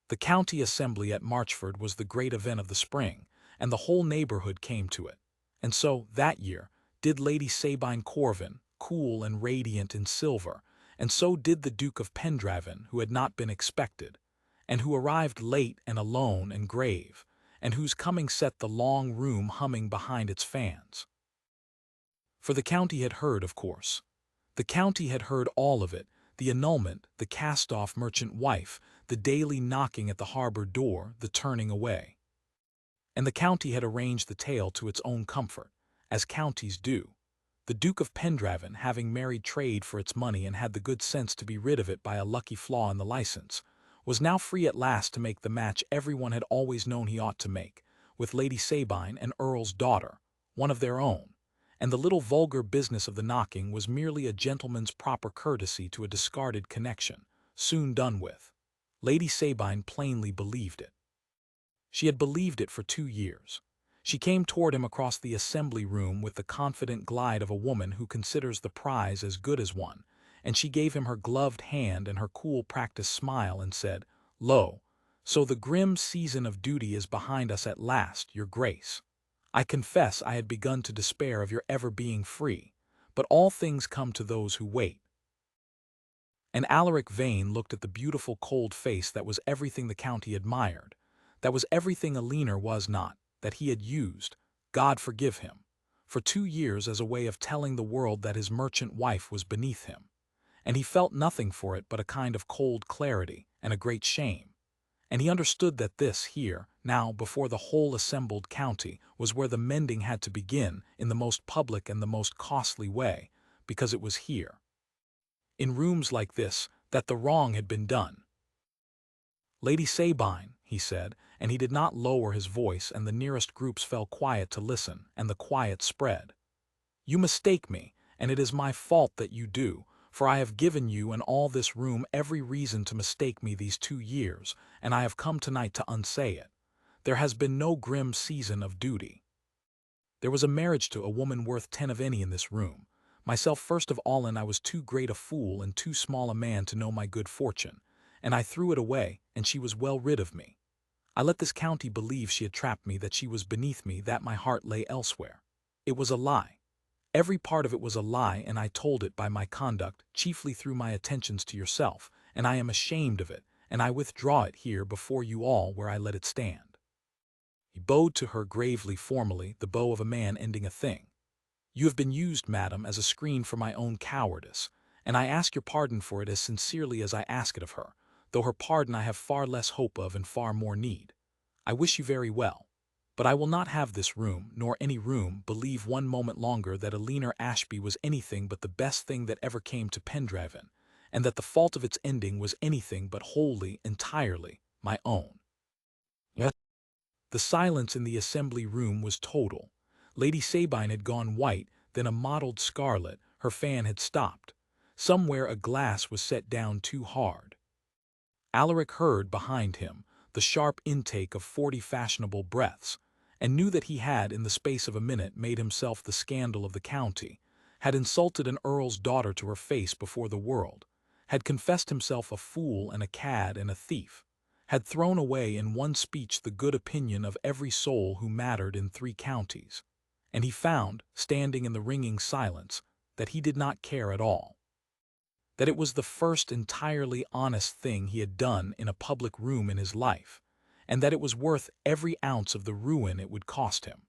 The county assembly at Marchford was the great event of the spring, and the whole neighborhood came to it. And so, that year, did Lady Sabine Corvin, cool and radiant in silver, and so did the Duke of Pendraven, who had not been expected, and who arrived late and alone and grave, and whose coming set the long room humming behind its fans. For the county had heard, of course. The county had heard all of it, the annulment, the cast-off merchant wife, the daily knocking at the harbor door, the turning away. And the county had arranged the tale to its own comfort, as counties do. The Duke of Pendraven, having married trade for its money and had the good sense to be rid of it by a lucky flaw in the license, was now free at last to make the match everyone had always known he ought to make, with Lady Sabine, an earl's daughter, one of their own, and the little vulgar business of the knocking was merely a gentleman's proper courtesy to a discarded connection, soon done with. Lady Sabine plainly believed it. She had believed it for 2 years. She came toward him across the assembly room with the confident glide of a woman who considers the prize as good as won, and she gave him her gloved hand and her cool practiced smile and said, "Lo, so the grim season of duty is behind us at last, your grace. I confess I had begun to despair of your ever being free, but all things come to those who wait." And Alaric Vane looked at the beautiful cold face that was everything the county admired, that was everything a leaner was not, that he had used, God forgive him, for 2 years as a way of telling the world that his merchant wife was beneath him. And he felt nothing for it but a kind of cold clarity and a great shame. And he understood that this here, now, before the whole assembled county, was where the mending had to begin, in the most public and the most costly way, because it was here, in rooms like this, that the wrong had been done. "Lady Sabine," he said, and he did not lower his voice, and the nearest groups fell quiet to listen, and the quiet spread. "You mistake me, and it is my fault that you do, for I have given you and all this room every reason to mistake me these 2 years, and I have come tonight to unsay it. There has been no grim season of duty. There was a marriage to a woman worth 10 of any in this room, myself first of all, and I was too great a fool and too small a man to know my good fortune, and I threw it away, and she was well rid of me. I let this county believe she had trapped me, that she was beneath me, that my heart lay elsewhere. It was a lie. Every part of it was a lie, and I told it by my conduct, chiefly through my attentions to yourself, and I am ashamed of it, and I withdraw it here before you all where I let it stand." He bowed to her gravely, formally, the bow of a man ending a thing. "You have been used, madam, as a screen for my own cowardice, and I ask your pardon for it as sincerely as I ask it of her, though her pardon I have far less hope of and far more need. I wish you very well. But I will not have this room, nor any room, believe one moment longer that Eleanor Ashby was anything but the best thing that ever came to Pendragon, and that the fault of its ending was anything but wholly, entirely, my own." Yes. The silence in the assembly room was total. Lady Sabine had gone white, then a mottled scarlet, her fan had stopped. Somewhere a glass was set down too hard. Alaric heard, behind him, the sharp intake of 40 fashionable breaths, and knew that he had, in the space of a minute, made himself the scandal of the county, had insulted an earl's daughter to her face before the world, had confessed himself a fool and a cad and a thief, had thrown away in one speech the good opinion of every soul who mattered in 3 counties, and he found, standing in the ringing silence, that he did not care at all. That it was the first entirely honest thing he had done in a public room in his life, and that it was worth every ounce of the ruin it would cost him.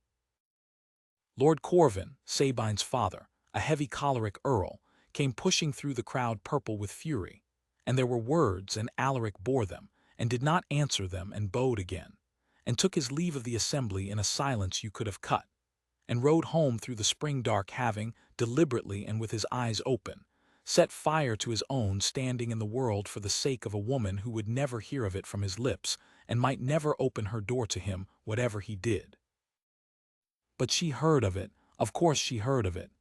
Lord Corvin, Sabine's father, a heavy choleric earl, came pushing through the crowd purple with fury, and there were words, and Alaric bore them, and did not answer them, and bowed again, and took his leave of the assembly in a silence you could have cut, and rode home through the spring dark, having, deliberately and with his eyes open, set fire to his own standing in the world for the sake of a woman who would never hear of it from his lips, and might never open her door to him, whatever he did. But she heard of it, of course she heard of it.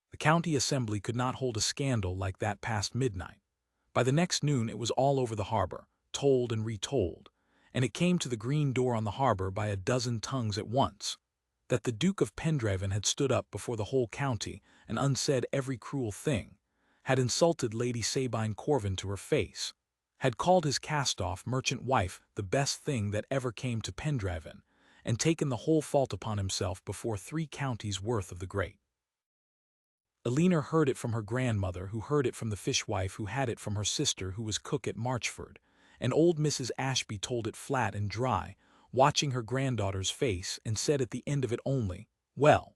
The county assembly could not hold a scandal like that past midnight. By the next noon it was all over the harbor, told and retold, and it came to the green door on the harbor by a dozen tongues at once, that the Duke of Pendragon had stood up before the whole county and unsaid every cruel thing, had insulted Lady Sabine Corvin to her face, had called his cast-off merchant wife the best thing that ever came to Pendragon, and taken the whole fault upon himself before 3 counties' worth of the great. Eleanor heard it from her grandmother, who heard it from the fishwife, who had it from her sister, who was cook at Marchford, and old Mrs. Ashby told it flat and dry, watching her granddaughter's face, and said at the end of it only, "Well,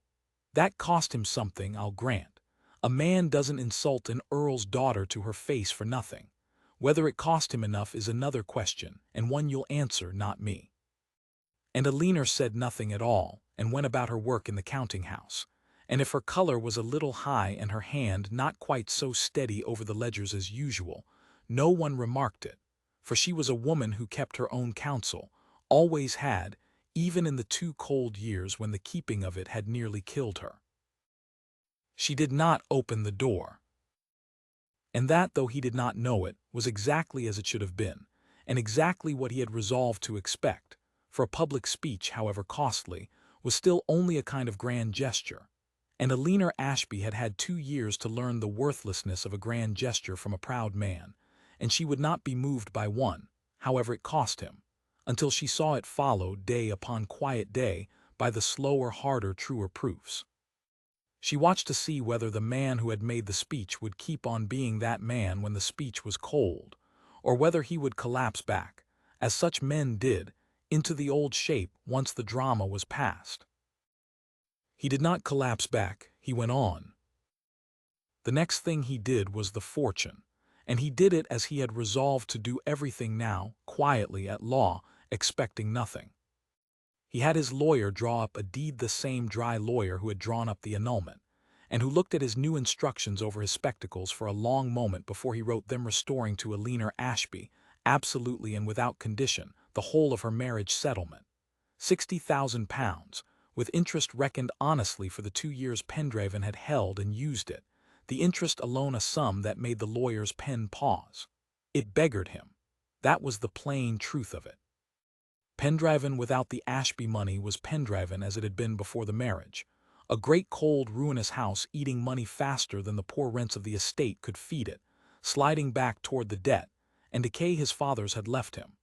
that cost him something, I'll grant. A man doesn't insult an earl's daughter to her face for nothing. Whether it cost him enough is another question, and one you'll answer, not me." And Eleanor said nothing at all, and went about her work in the counting-house, and if her color was a little high and her hand not quite so steady over the ledgers as usual, no one remarked it, for she was a woman who kept her own counsel, always had, even in the 2 cold years when the keeping of it had nearly killed her. She did not open the door. And that, though he did not know it, was exactly as it should have been, and exactly what he had resolved to expect, for a public speech, however costly, was still only a kind of grand gesture, and Eleanor Ashby had had 2 years to learn the worthlessness of a grand gesture from a proud man, and she would not be moved by one, however it cost him, until she saw it followed, day upon quiet day, by the slower, harder, truer proofs. She watched to see whether the man who had made the speech would keep on being that man when the speech was cold, or whether he would collapse back, as such men did, into the old shape once the drama was past. He did not collapse back, he went on. The next thing he did was the fortune, and he did it as he had resolved to do everything now, quietly at law, expecting nothing. He had his lawyer draw up a deed, the same dry lawyer who had drawn up the annulment, and who looked at his new instructions over his spectacles for a long moment before he wrote them, restoring to Eleanor Ashby, absolutely and without condition, the whole of her marriage settlement, £60,000, with interest reckoned honestly for the 2 years Pendragon had held and used it, the interest alone a sum that made the lawyer's pen pause. It beggared him. That was the plain truth of it. Pendragon without the Ashby money was Pendragon as it had been before the marriage, a great cold ruinous house eating money faster than the poor rents of the estate could feed it, sliding back toward the debt and decay his fathers had left him.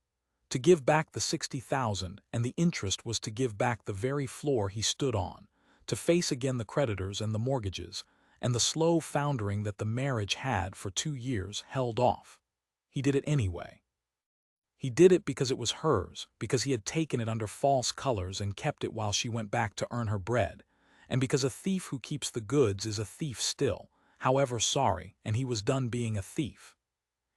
To give back the 60,000, and the interest was to give back the very floor he stood on, to face again the creditors and the mortgages, and the slow foundering that the marriage had for 2 years held off. He did it anyway. He did it because it was hers, because he had taken it under false colors and kept it while she went back to earn her bread, and because a thief who keeps the goods is a thief still, however sorry, and he was done being a thief.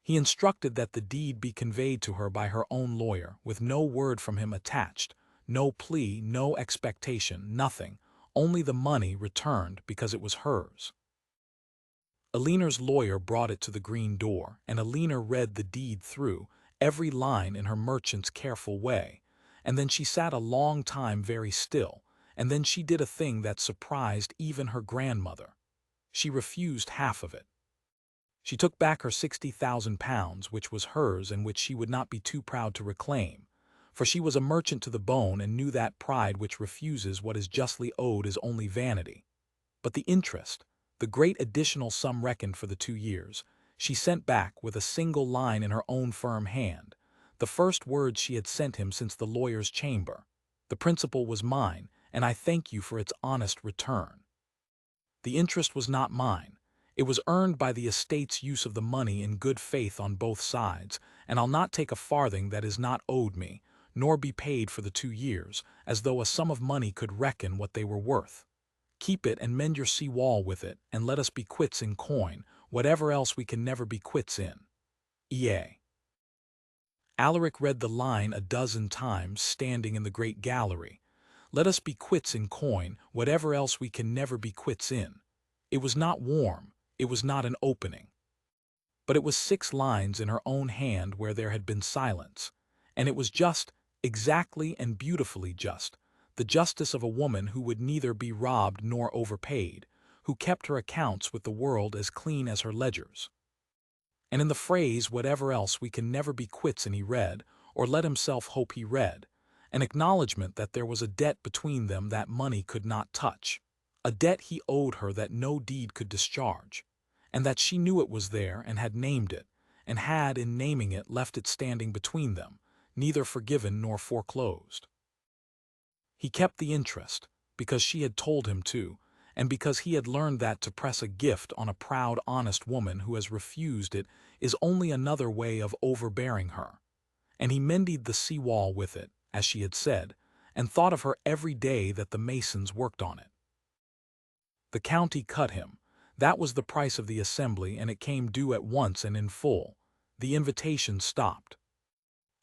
He instructed that the deed be conveyed to her by her own lawyer, with no word from him attached, no plea, no expectation, nothing, only the money returned because it was hers. Aliner's lawyer brought it to the green door, and Aliner read the deed through, every line in her merchant's careful way, and then she sat a long time very still, and then she did a thing that surprised even her grandmother. She refused half of it. She took back her £60,000, which was hers and which she would not be too proud to reclaim, for she was a merchant to the bone and knew that pride which refuses what is justly owed is only vanity. But the interest, the great additional sum reckoned for the 2 years, she sent back with a single line in her own firm hand, the first words she had sent him since the lawyer's chamber. The principal was mine, and I thank you for its honest return. The interest was not mine. It was earned by the estate's use of the money in good faith on both sides, and I'll not take a farthing that is not owed me, nor be paid for the 2 years, as though a sum of money could reckon what they were worth. Keep it and mend your sea wall with it, and let us be quits in coin, whatever else we can never be quits in. Ea. Alaric read the line a dozen times, standing in the great gallery. Let us be quits in coin, whatever else we can never be quits in. It was not warm, it was not an opening. But it was 6 lines in her own hand where there had been silence, and it was just, exactly and beautifully just, the justice of a woman who would neither be robbed nor overpaid, who kept her accounts with the world as clean as her ledgers. And in the phrase, whatever else we can never be quits, and he read, or let himself hope he read, an acknowledgment that there was a debt between them that money could not touch, a debt he owed her that no deed could discharge, and that she knew it was there and had named it, and had, in naming it, left it standing between them, neither forgiven nor foreclosed. He kept the interest, because she had told him to, and because he had learned that to press a gift on a proud, honest woman who has refused it is only another way of overbearing her. And he mended the sea-wall with it, as she had said, and thought of her every day that the masons worked on it. The county cut him. That was the price of the assembly, and it came due at once and in full. The invitation stopped.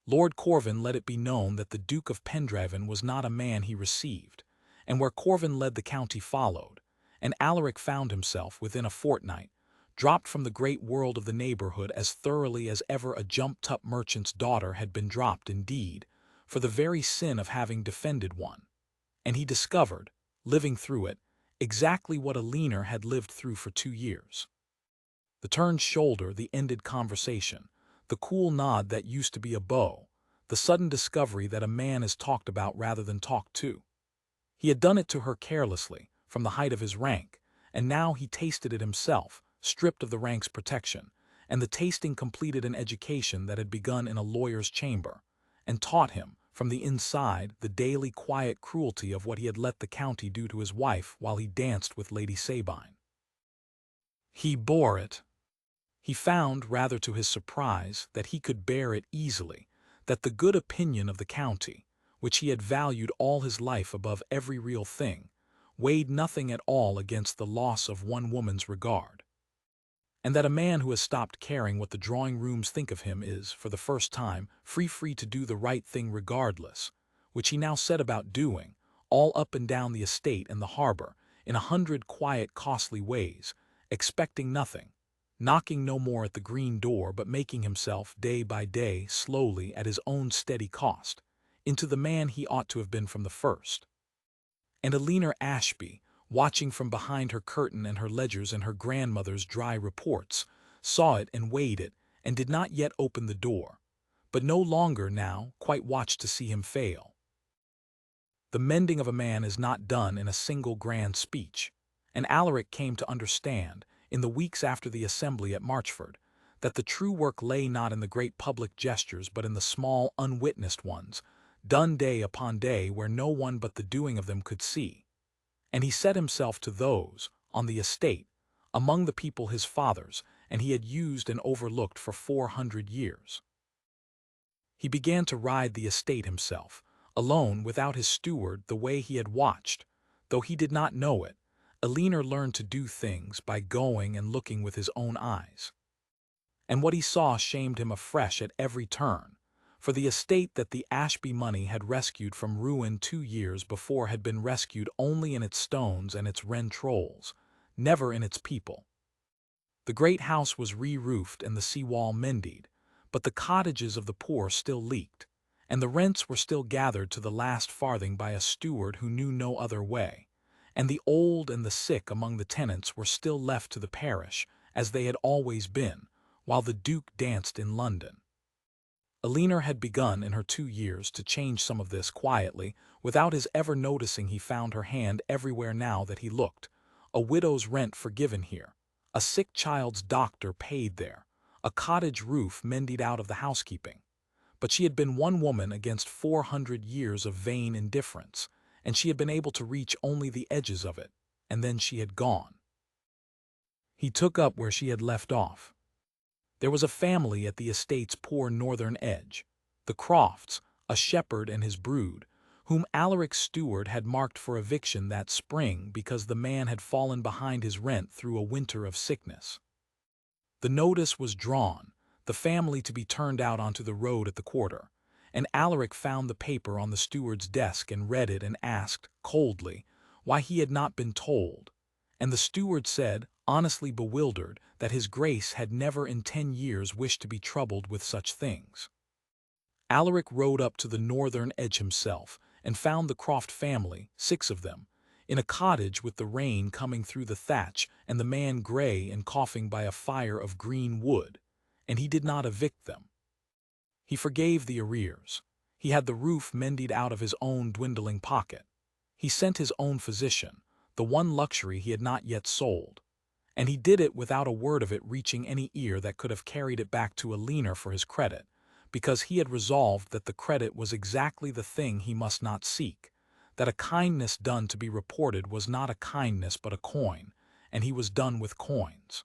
Lord Corvin let it be known that the Duke of Pendraven was not a man he received, and where Corvin led the county followed, and Alaric found himself, within a fortnight, dropped from the great world of the neighborhood as thoroughly as ever a jumped-up merchant's daughter had been dropped indeed, for the very sin of having defended one. And he discovered, living through it, exactly what Aliner had lived through for 2 years. The turned shoulder, the ended conversation, the cool nod that used to be a bow, the sudden discovery that a man is talked about rather than talked to. He had done it to her carelessly, from the height of his rank, and now he tasted it himself, stripped of the rank's protection, and the tasting completed an education that had begun in a lawyer's chamber, and taught him, from the inside, the daily quiet cruelty of what he had let the county do to his wife while he danced with Lady Sabine. He bore it. He found, rather to his surprise, that he could bear it easily, that the good opinion of the county, which he had valued all his life above every real thing, weighed nothing at all against the loss of one woman's regard. And that a man who has stopped caring what the drawing-rooms think of him is, for the first time, free to do the right thing regardless, which he now set about doing, all up and down the estate and the harbor, in 100 quiet, costly ways, expecting nothing, knocking no more at the green door but making himself, day by day, slowly, at his own steady cost, into the man he ought to have been from the first. And Aliner Ashby, watching from behind her curtain and her ledgers and her grandmother's dry reports, saw it and weighed it, and did not yet open the door, but no longer now quite watched to see him fail. The mending of a man is not done in a single grand speech, and Alaric came to understand, in the weeks after the assembly at Marchford, that the true work lay not in the great public gestures but in the small, unwitnessed ones, done day upon day where no one but the doing of them could see. and he set himself to those, on the estate, among the people his fathers, and he had used and overlooked for 400 years. He began to ride the estate himself, alone without his steward the way he had watched, though he did not know it. Elinor learned to do things by going and looking with his own eyes. And what he saw shamed him afresh at every turn, for the estate that the Ashby money had rescued from ruin 2 years before had been rescued only in its stones and its rentrolls, never in its people. The great house was re-roofed and the seawall mended, but the cottages of the poor still leaked, and the rents were still gathered to the last farthing by a steward who knew no other way, and the old and the sick among the tenants were still left to the parish, as they had always been, while the Duke danced in London. Elinor had begun in her 2 years to change some of this quietly, without his ever noticing. He found her hand everywhere now that he looked, a widow's rent forgiven here, a sick child's doctor paid there, a cottage roof mended out of the housekeeping. But she had been one woman against 400 years of vain indifference, and she had been able to reach only the edges of it, and then she had gone. He took up where she had left off. There was a family at the estate's poor northern edge, the Crofts, a shepherd and his brood, whom Alaric's steward had marked for eviction that spring because the man had fallen behind his rent through a winter of sickness. The notice was drawn, the family to be turned out onto the road at the quarter, and Alaric found the paper on the steward's desk and read it and asked, coldly, why he had not been told, and the steward said, honestly bewildered, that his grace had never in 10 years wished to be troubled with such things. Alaric rode up to the northern edge himself, and found the Croft family, 6 of them, in a cottage with the rain coming through the thatch and the man gray and coughing by a fire of green wood, and he did not evict them. He forgave the arrears. He had the roof mended out of his own dwindling pocket. He sent his own physician, the one luxury he had not yet sold, and he did it without a word of it reaching any ear that could have carried it back to Elinor for his credit, because he had resolved that the credit was exactly the thing he must not seek, that a kindness done to be reported was not a kindness but a coin, and he was done with coins.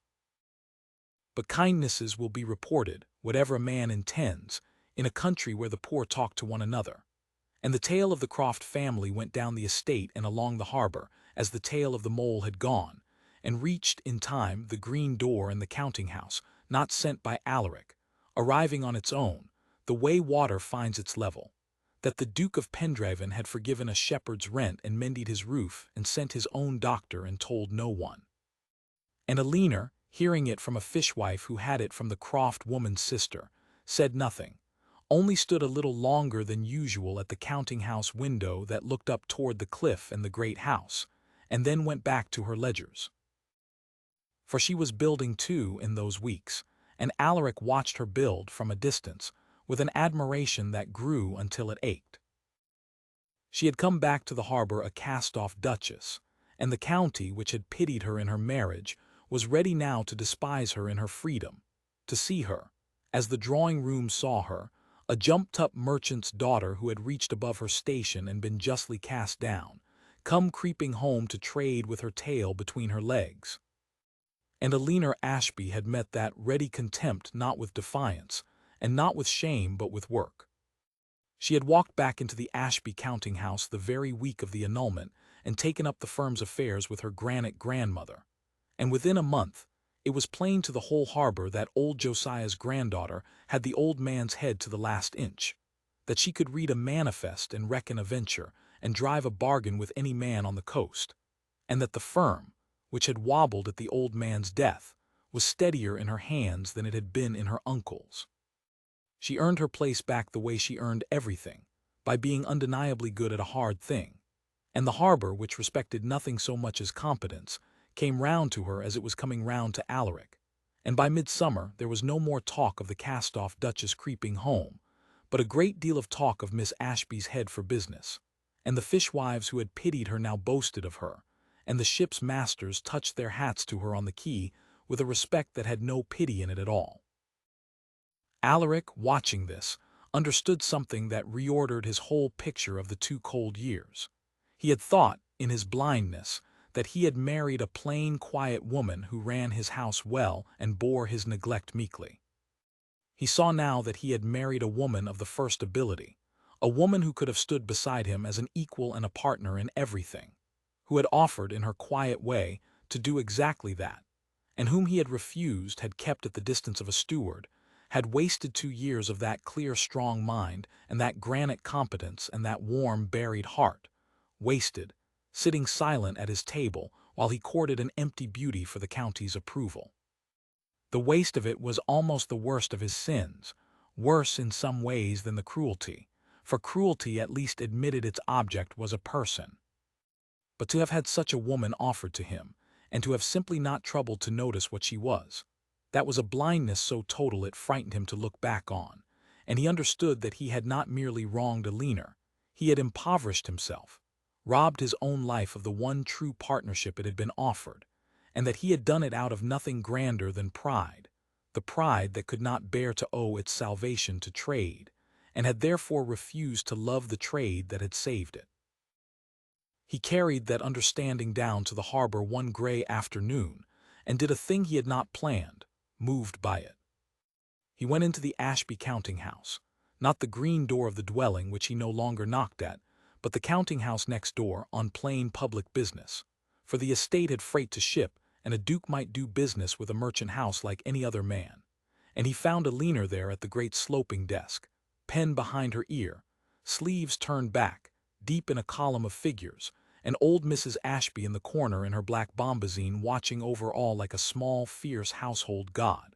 But kindnesses will be reported, whatever a man intends, in a country where the poor talk to one another. And the tale of the Croft family went down the estate and along the harbor, as the tale of the mole had gone, and reached, in time, the green door and the counting-house, not sent by Alaric, arriving on its own, the way water finds its level, that the Duke of Pendraven had forgiven a shepherd's rent and mended his roof and sent his own doctor and told no one. And Elinor, hearing it from a fishwife who had it from the Croft woman's sister, said nothing, only stood a little longer than usual at the counting-house window that looked up toward the cliff and the great house, and then went back to her ledgers. For she was building too in those weeks, and Alaric watched her build from a distance, with an admiration that grew until it ached. She had come back to the harbor a cast-off duchess, and the county, which had pitied her in her marriage, was ready now to despise her in her freedom, to see her, as the drawing-room saw her, a jumped-up merchant's daughter who had reached above her station and been justly cast down, come creeping home to trade with her tail between her legs. And Elinor Ashby had met that ready contempt not with defiance, and not with shame but with work. She had walked back into the Ashby counting-house the very week of the annulment and taken up the firm's affairs with her granite grandmother, and within a month it was plain to the whole harbor that old Josiah's granddaughter had the old man's head to the last inch, that she could read a manifest and reckon a venture and drive a bargain with any man on the coast, and that the firm, which had wobbled at the old man's death, was steadier in her hands than it had been in her uncle's. She earned her place back the way she earned everything, by being undeniably good at a hard thing, and the harbor, which respected nothing so much as competence, came round to her as it was coming round to Alaric, and by midsummer there was no more talk of the cast-off duchess creeping home, but a great deal of talk of Miss Ashby's head for business, and the fishwives who had pitied her now boasted of her, and the ship's masters touched their hats to her on the quay with a respect that had no pity in it at all. Alaric, watching this, understood something that reordered his whole picture of the 2 cold years. He had thought, in his blindness, that he had married a plain, quiet woman who ran his house well and bore his neglect meekly. He saw now that he had married a woman of the first ability, a woman who could have stood beside him as an equal and a partner in everything, who had offered, in her quiet way, to do exactly that, and whom he had refused, had kept at the distance of a steward, had wasted 2 years of that clear, strong mind, and that granite competence, and that warm, buried heart, wasted, sitting silent at his table while he courted an empty beauty for the county's approval. The waste of it was almost the worst of his sins, worse in some ways than the cruelty, for cruelty at least admitted its object was a person. But to have had such a woman offered to him, and to have simply not troubled to notice what she was, that was a blindness so total it frightened him to look back on, and he understood that he had not merely wronged a leaner, he had impoverished himself, robbed his own life of the one true partnership it had been offered, and that he had done it out of nothing grander than pride, the pride that could not bear to owe its salvation to trade, and had therefore refused to love the trade that had saved it. He carried that understanding down to the harbor one gray afternoon, and did a thing he had not planned, moved by it. He went into the Ashby counting-house, not the green door of the dwelling which he no longer knocked at, but the counting-house next door on plain public business, for the estate had freight to ship, and a duke might do business with a merchant house like any other man, and he found a leaner there at the great sloping desk, pen behind her ear, sleeves turned back, deep in a column of figures, and old Mrs. Ashby in the corner in her black bombazine watching over all like a small, fierce household god.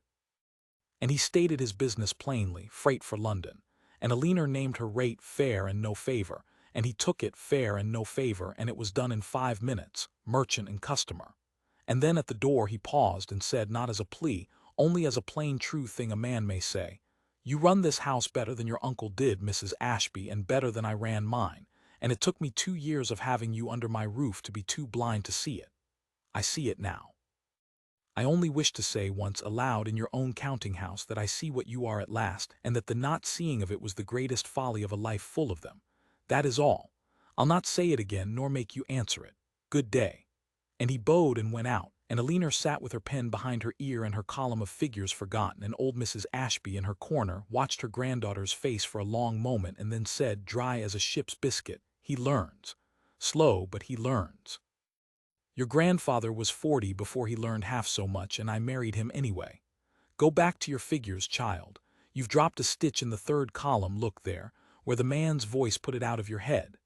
And he stated his business plainly, freight for London, and a leaner named her rate fair and no favor, and he took it fair and no favor, and it was done in 5 minutes, merchant and customer. And then at the door he paused and said, not as a plea, only as a plain true thing a man may say, "You run this house better than your uncle did, Mrs. Ashby, and better than I ran mine, and it took me 2 years of having you under my roof to be too blind to see it. I see it now. I only wish to say once aloud in your own counting-house that I see what you are at last, and that the not seeing of it was the greatest folly of a life full of them. That is all. I'll not say it again, nor make you answer it. Good day." And he bowed and went out, and Alina sat with her pen behind her ear and her column of figures forgotten, and old Mrs. Ashby in her corner watched her granddaughter's face for a long moment and then said, dry as a ship's biscuit, "He learns. Slow, but he learns. Your grandfather was 40 before he learned half so much, and I married him anyway. Go back to your figures, child. You've dropped a stitch in the 3rd column, look there, where the man's voice put it out of your head."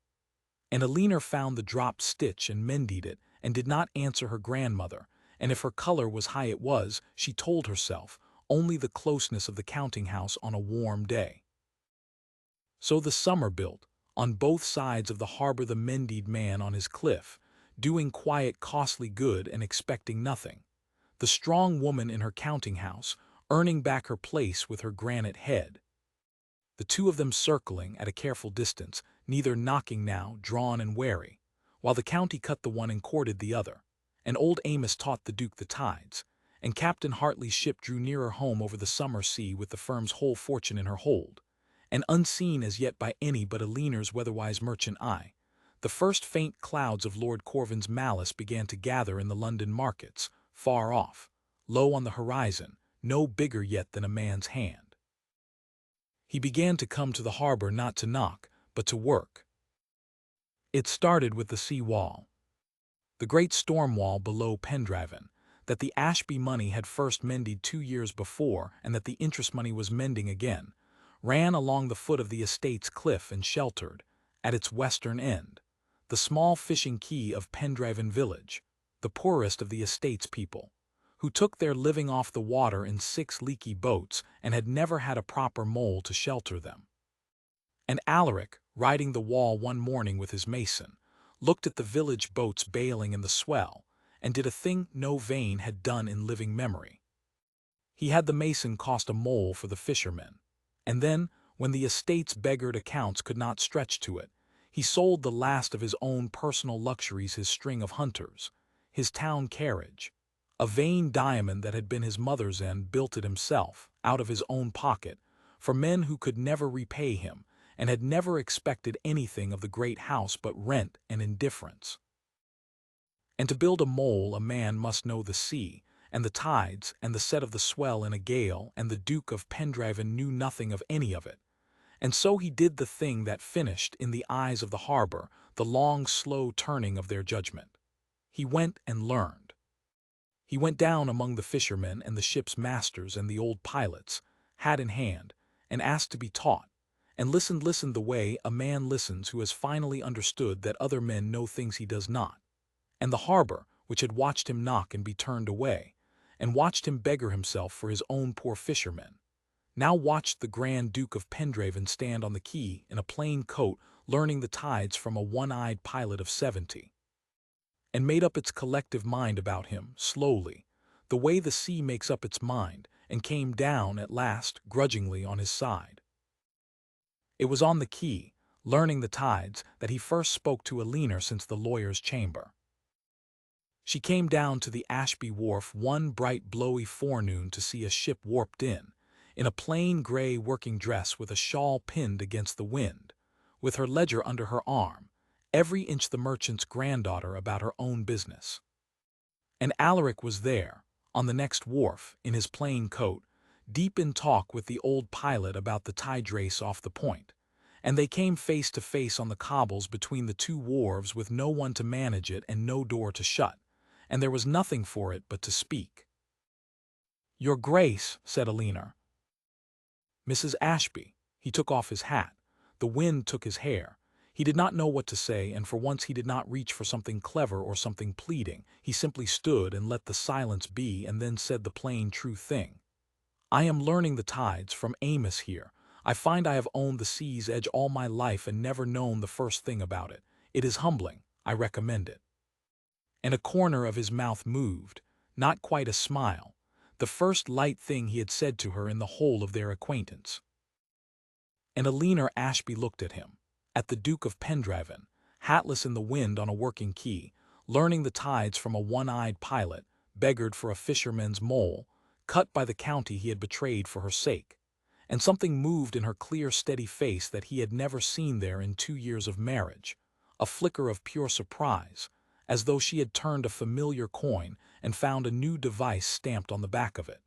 And Alina found the dropped stitch and mended it, and did not answer her grandmother, and if her color was high it was, she told herself, only the closeness of the counting-house on a warm day. So the summer built, on both sides of the harbor, the mended man on his cliff, doing quiet costly good and expecting nothing, the strong woman in her counting-house, earning back her place with her granite head. The two of them circling at a careful distance, neither knocking now, drawn and wary, while the county cut the one and courted the other, and old Amos taught the Duke the tides, and Captain Hartley's ship drew nearer home over the summer sea with the firm's whole fortune in her hold, and unseen as yet by any but a leaner's weatherwise merchant eye, the first faint clouds of Lord Corvin's malice began to gather in the London markets, far off, low on the horizon, no bigger yet than a man's hand. He began to come to the harbor not to knock, but to work. It started with the sea wall, the great storm wall below Pendraven, that the Ashby money had first mended 2 years before, and that the interest money was mending again, ran along the foot of the estate's cliff and sheltered, at its western end, the small fishing quay of Pendraven village, the poorest of the estate's people, who took their living off the water in 6 leaky boats and had never had a proper mole to shelter them. And Alaric, riding the wall one morning with his mason, looked at the village boats bailing in the swell, and did a thing no Vane had done in living memory. He had the mason cost a mole for the fishermen, and then, when the estate's beggared accounts could not stretch to it, he sold the last of his own personal luxuries, his string of hunters, his town carriage, a vain diamond that had been his mother's, and built it himself, out of his own pocket, for men who could never repay him, and had never expected anything of the great house but rent and indifference. And to build a mole a man must know the sea, and the tides, and the set of the swell in a gale, and the Duke of Pendraven knew nothing of any of it. And so he did the thing that finished, in the eyes of the harbor, the long, slow turning of their judgment. He went and learned. He went down among the fishermen and the ship's masters and the old pilots, hat in hand, and asked to be taught, and listened the way a man listens who has finally understood that other men know things he does not. And the harbor, which had watched him knock and be turned away, and watched him beggar himself for his own poor fishermen, now watched the Grand Duke of Pendraven stand on the quay in a plain coat learning the tides from a one-eyed pilot of 70, and made up its collective mind about him, slowly, the way the sea makes up its mind, and came down, at last, grudgingly on his side. It was on the quay, learning the tides, that he first spoke to Alina since the lawyer's chamber. She came down to the Ashby wharf one bright blowy forenoon to see a ship warped in a plain gray working dress with a shawl pinned against the wind, with her ledger under her arm, every inch the merchant's granddaughter about her own business. And Alaric was there, on the next wharf, in his plain coat, deep in talk with the old pilot about the tide race off the point, and they came face to face on the cobbles between the two wharves with no one to manage it and no door to shut, and there was nothing for it but to speak. "Your Grace," said Alina. "Mrs. Ashby." He took off his hat. The wind took his hair. He did not know what to say, and for once he did not reach for something clever or something pleading. He simply stood and let the silence be, and then said the plain, true thing. "I am learning the tides from Amos here. I find I have owned the sea's edge all my life and never known the first thing about it. It is humbling. I recommend it." And a corner of his mouth moved, not quite a smile, the first light thing he had said to her in the whole of their acquaintance. And Alina Ashby looked at him, at the Duke of Pendraven, hatless in the wind on a working quay, learning the tides from a one-eyed pilot, beggared for a fisherman's mole, cut by the county he had betrayed for her sake. And something moved in her clear, steady face that he had never seen there in 2 years of marriage, a flicker of pure surprise, as though she had turned a familiar coin and found a new device stamped on the back of it.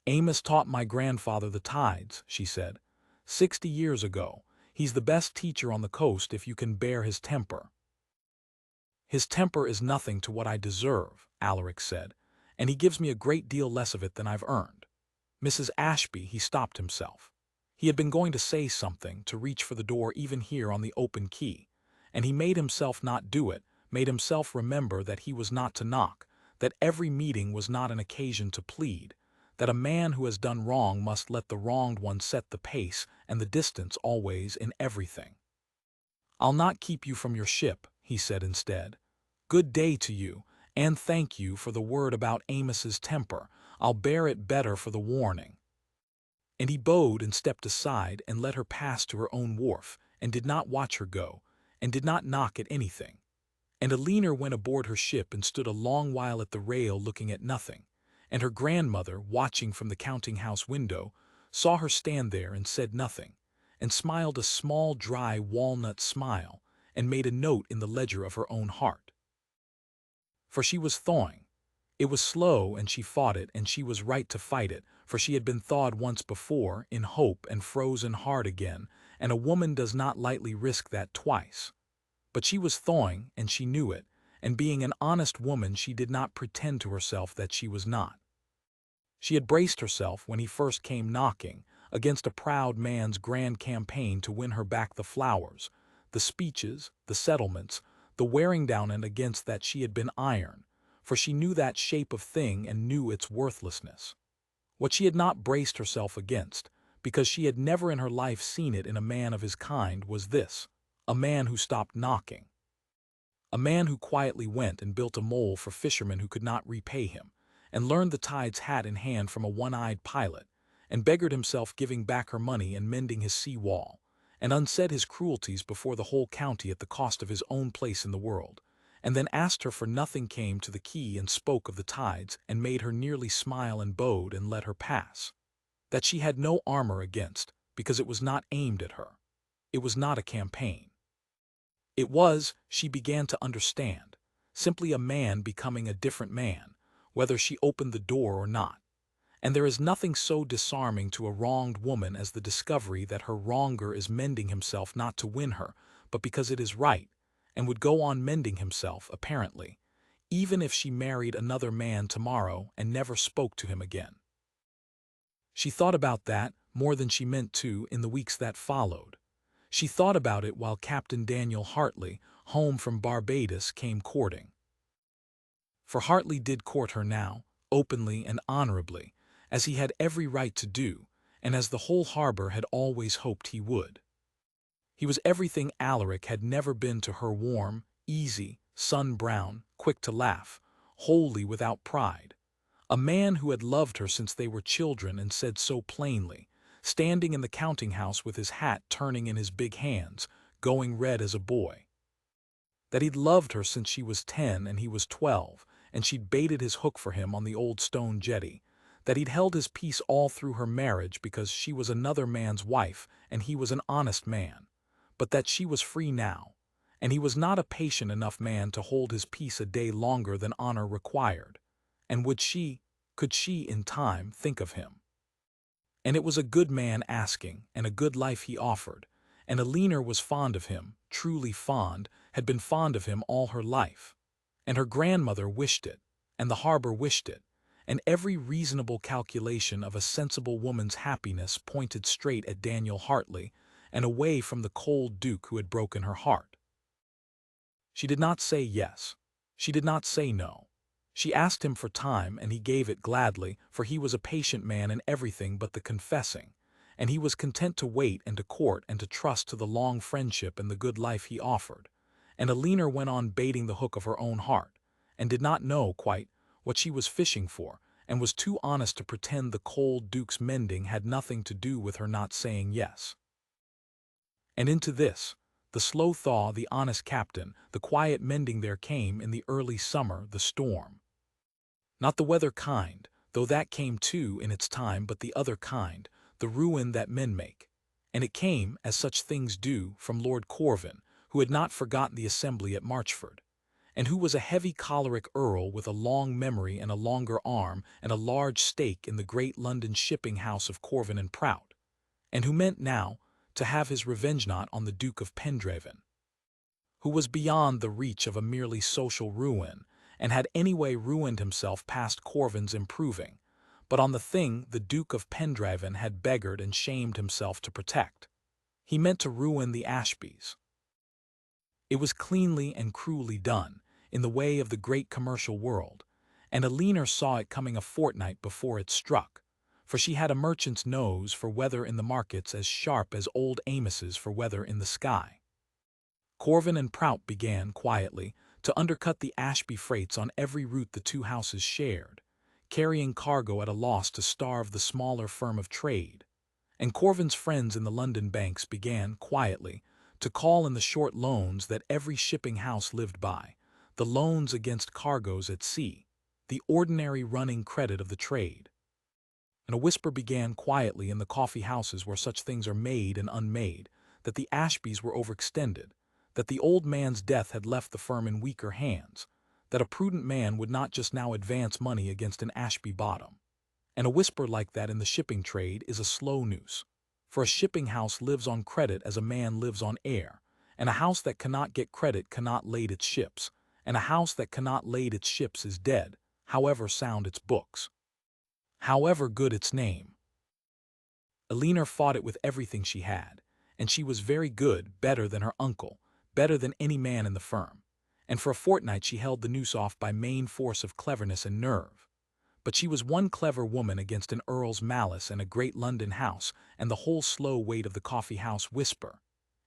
"Amos taught my grandfather the tides," she said, 60 years ago. He's the best teacher on the coast if you can bear his temper." "His temper is nothing to what I deserve," Alaric said, "and he gives me a great deal less of it than I've earned." Mrs. Ashby, he stopped himself. He had been going to say something, to reach for the door even here on the open quay, and he made himself not do it, made himself remember that he was not to knock, that every meeting was not an occasion to plead, that a man who has done wrong must let the wronged one set the pace and the distance always in everything. "I'll not keep you from your ship," he said instead. "Good day to you, and thank you for the word about Amos's temper. I'll bear it better for the warning." And he bowed and stepped aside and let her pass to her own wharf, and did not watch her go, and did not knock at anything. And Alina went aboard her ship and stood a long while at the rail looking at nothing, and her grandmother, watching from the counting-house window, saw her stand there and said nothing, and smiled a small, dry, walnut smile, and made a note in the ledger of her own heart. For she was thawing. It was slow, and she fought it, and she was right to fight it, for she had been thawed once before, in hope, and frozen hard again, and a woman does not lightly risk that twice. But she was thawing, and she knew it, and being an honest woman she did not pretend to herself that she was not. She had braced herself, when he first came knocking, against a proud man's grand campaign to win her back the flowers, the speeches, the settlements, the wearing down, and against that she had been iron, for she knew that shape of thing and knew its worthlessness. What she had not braced herself against, because she had never in her life seen it in a man of his kind, was this: a man who stopped knocking. A man who quietly went and built a mole for fishermen who could not repay him, and learned the tides hat in hand from a one-eyed pilot, and beggared himself giving back her money and mending his sea-wall, and unsaid his cruelties before the whole county at the cost of his own place in the world, and then asked her for nothing, came to the quay and spoke of the tides and made her nearly smile and bowed and let her pass. That she had no armor against, because it was not aimed at her. It was not a campaign. It was, she began to understand, simply a man becoming a different man, whether she opened the door or not. And there is nothing so disarming to a wronged woman as the discovery that her wronger is mending himself not to win her, but because it is right, and would go on mending himself, apparently, even if she married another man tomorrow and never spoke to him again. She thought about that more than she meant to in the weeks that followed. She thought about it while Captain Daniel Hartley, home from Barbados, came courting. For Hartley did court her now, openly and honorably, as he had every right to do, and as the whole harbor had always hoped he would. He was everything Alaric had never been to her: warm, easy, sun-brown, quick to laugh, wholly without pride. A man who had loved her since they were children and said so plainly, standing in the counting-house with his hat turning in his big hands, going red as a boy. That he'd loved her since she was 10 and he was 12, and she'd baited his hook for him on the old stone jetty. That he'd held his peace all through her marriage because she was another man's wife and he was an honest man. But that she was free now, and he was not a patient enough man to hold his peace a day longer than honor required. And could she in time think of him? And it was a good man asking, and a good life he offered, and Alina was fond of him, truly fond, had been fond of him all her life. And her grandmother wished it, and the harbor wished it, and every reasonable calculation of a sensible woman's happiness pointed straight at Daniel Hartley, and away from the cold Duke who had broken her heart. She did not say yes. She did not say no. She asked him for time, and he gave it gladly, for he was a patient man in everything but the confessing, and he was content to wait and to court and to trust to the long friendship and the good life he offered. And Alina went on baiting the hook of her own heart, and did not know quite what she was fishing for, and was too honest to pretend the cold Duke's mending had nothing to do with her not saying yes. And into this, the slow thaw, the honest captain, the quiet mending, there came in the early summer the storm. Not the weather kind, though that came too in its time, but the other kind, the ruin that men make. And it came, as such things do, from Lord Corvin, who had not forgotten the assembly at Marchford, and who was a heavy choleric earl with a long memory and a longer arm and a large stake in the great London shipping house of Corvin and Prout, and who meant now to have his revenge not on the Duke of Pendraven, who was beyond the reach of a merely social ruin, and had anyway ruined himself past Corvin's improving, but on the thing the Duke of Pendraven had beggared and shamed himself to protect. He meant to ruin the Ashbys. It was cleanly and cruelly done, in the way of the great commercial world, and Alina saw it coming a fortnight before it struck, for she had a merchant's nose for weather in the markets as sharp as old Amos's for weather in the sky. Corvin and Prout began, quietly, to undercut the Ashby freights on every route the two houses shared, carrying cargo at a loss to starve the smaller firm of trade. And Corvin's friends in the London banks began, quietly, to call in the short loans that every shipping house lived by, the loans against cargoes at sea, the ordinary running credit of the trade. And a whisper began quietly in the coffee houses where such things are made and unmade, that the Ashbys were overextended, that the old man's death had left the firm in weaker hands, that a prudent man would not just now advance money against an Ashby bottom. And a whisper like that in the shipping trade is a slow noose, for a shipping house lives on credit as a man lives on air, and a house that cannot get credit cannot lade its ships, and a house that cannot lade its ships is dead, however sound its books, however good its name. Alina fought it with everything she had, and she was very good, better than her uncle, better than any man in the firm, and for a fortnight she held the noose off by main force of cleverness and nerve. But she was one clever woman against an earl's malice and a great London house and the whole slow weight of the coffee-house whisper,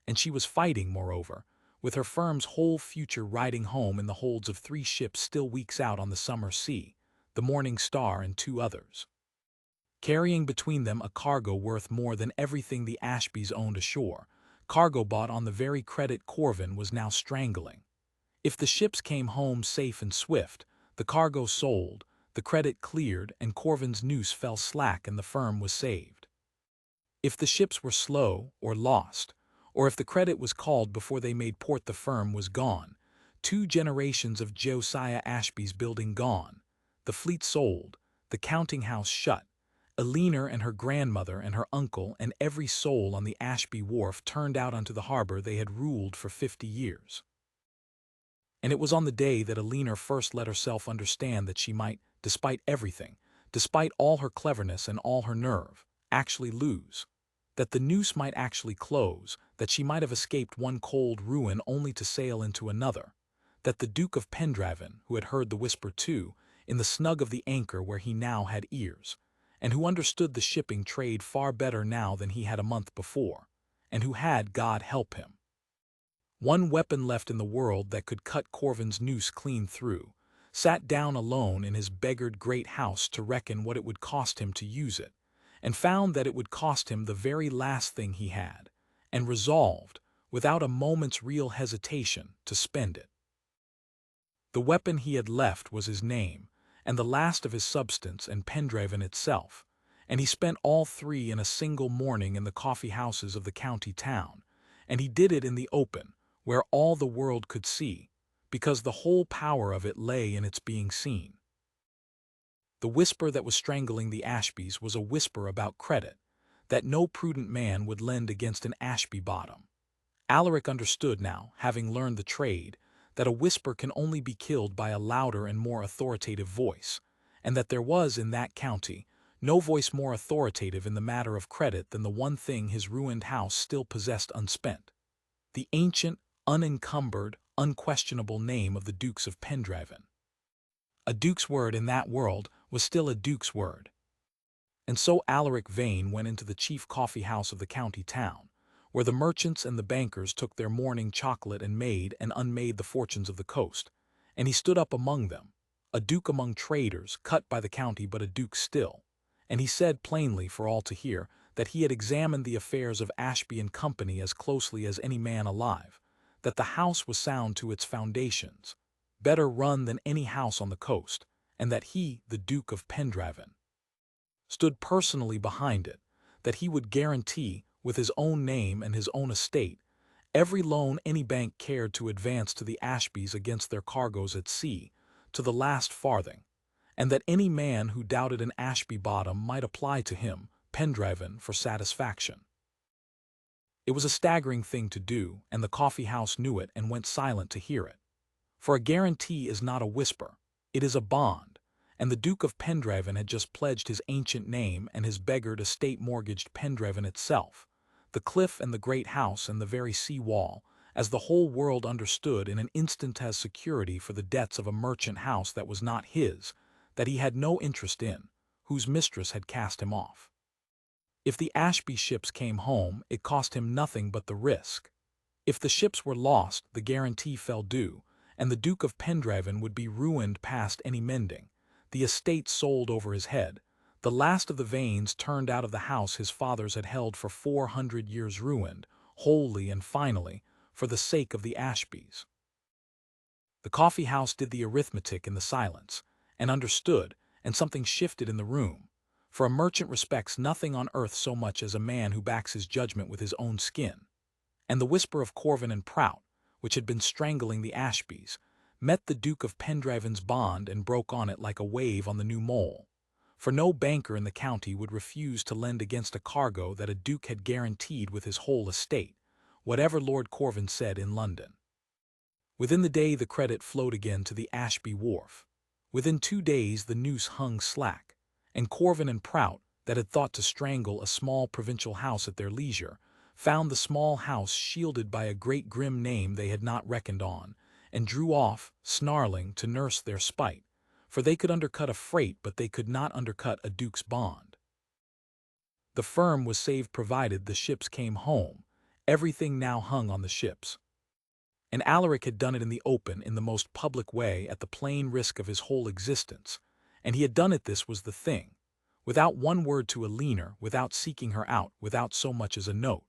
and she was fighting, moreover, with her firm's whole future riding home in the holds of 3 ships still weeks out on the summer sea, the Morning Star and 2 others, carrying between them a cargo worth more than everything the Ashbys owned ashore, cargo bought on the very credit Corvin was now strangling. If the ships came home safe and swift, the cargo sold, the credit cleared, and Corvin's noose fell slack and the firm was saved. If the ships were slow or lost, or if the credit was called before they made port, the firm was gone, 2 generations of Josiah Ashby's building gone, the fleet sold, the counting house shut, Eleanor and her grandmother and her uncle and every soul on the Ashby wharf turned out onto the harbor they had ruled for 50 years. And it was on the day that Eleanor first let herself understand that she might, despite everything, despite all her cleverness and all her nerve, actually lose. That the noose might actually close, that she might have escaped one cold ruin only to sail into another. That the Duke of Pendraven, who had heard the whisper too, in the snug of the anchor where he now had ears, and who understood the shipping trade far better now than he had a month before, and who had, God help him, one weapon left in the world that could cut Corvin's noose clean through, sat down alone in his beggared great house to reckon what it would cost him to use it, and found that it would cost him the very last thing he had, and resolved, without a moment's real hesitation, to spend it. The weapon he had left was his name, and the last of his substance and Pendraven itself, and he spent all three in a single morning in the coffee houses of the county town, and he did it in the open, where all the world could see, because the whole power of it lay in its being seen. The whisper that was strangling the Ashbys was a whisper about credit, that no prudent man would lend against an Ashby bottom. Alaric understood now, having learned the trade, that a whisper can only be killed by a louder and more authoritative voice, and that there was in that county no voice more authoritative in the matter of credit than the one thing his ruined house still possessed unspent: the ancient, unencumbered, unquestionable name of the Dukes of Pendraven. A duke's word in that world was still a duke's word. And so Alaric Vane went into the chief coffee house of the county town, where the merchants and the bankers took their morning chocolate and made and unmade the fortunes of the coast, and he stood up among them, a duke among traders, cut by the county but a duke still, and he said plainly for all to hear that he had examined the affairs of Ashby and Company as closely as any man alive, that the house was sound to its foundations, better run than any house on the coast, and that he, the Duke of Pendraven, stood personally behind it, that he would guarantee, with his own name and his own estate, every loan any bank cared to advance to the Ashbys against their cargoes at sea, to the last farthing, and that any man who doubted an Ashby bottom might apply to him, Pendraven, for satisfaction. It was a staggering thing to do, and the coffee house knew it and went silent to hear it. For a guarantee is not a whisper, it is a bond, and the Duke of Pendraven had just pledged his ancient name and his beggared estate mortgaged Pendraven itself, the cliff and the great house and the very sea wall, as the whole world understood in an instant as security for the debts of a merchant house that was not his, that he had no interest in, whose mistress had cast him off. If the Ashby ships came home, it cost him nothing but the risk. If the ships were lost, the guarantee fell due, and the Duke of Pendraven would be ruined past any mending, the estate sold over his head, the last of the Vanes turned out of the house his fathers had held for 400 years ruined, wholly and finally, for the sake of the Ashbys. The coffee house did the arithmetic in the silence, and understood, and something shifted in the room, for a merchant respects nothing on earth so much as a man who backs his judgment with his own skin. And the whisper of Corvin and Prout, which had been strangling the Ashbys, met the Duke of Pendraven's bond and broke on it like a wave on the new mole. For no banker in the county would refuse to lend against a cargo that a duke had guaranteed with his whole estate, whatever Lord Corvin said in London. Within the day the credit flowed again to the Ashby wharf. Within 2 days the noose hung slack, and Corvin and Prout, that had thought to strangle a small provincial house at their leisure, found the small house shielded by a great grim name they had not reckoned on, and drew off, snarling, to nurse their spite, for they could undercut a freight but they could not undercut a duke's bond. The firm was saved provided the ships came home, everything now hung on the ships. And Alaric had done it in the open, in the most public way, at the plain risk of his whole existence, and he had done it. This was the thing, without one word to Eleanor, without seeking her out, without so much as a note.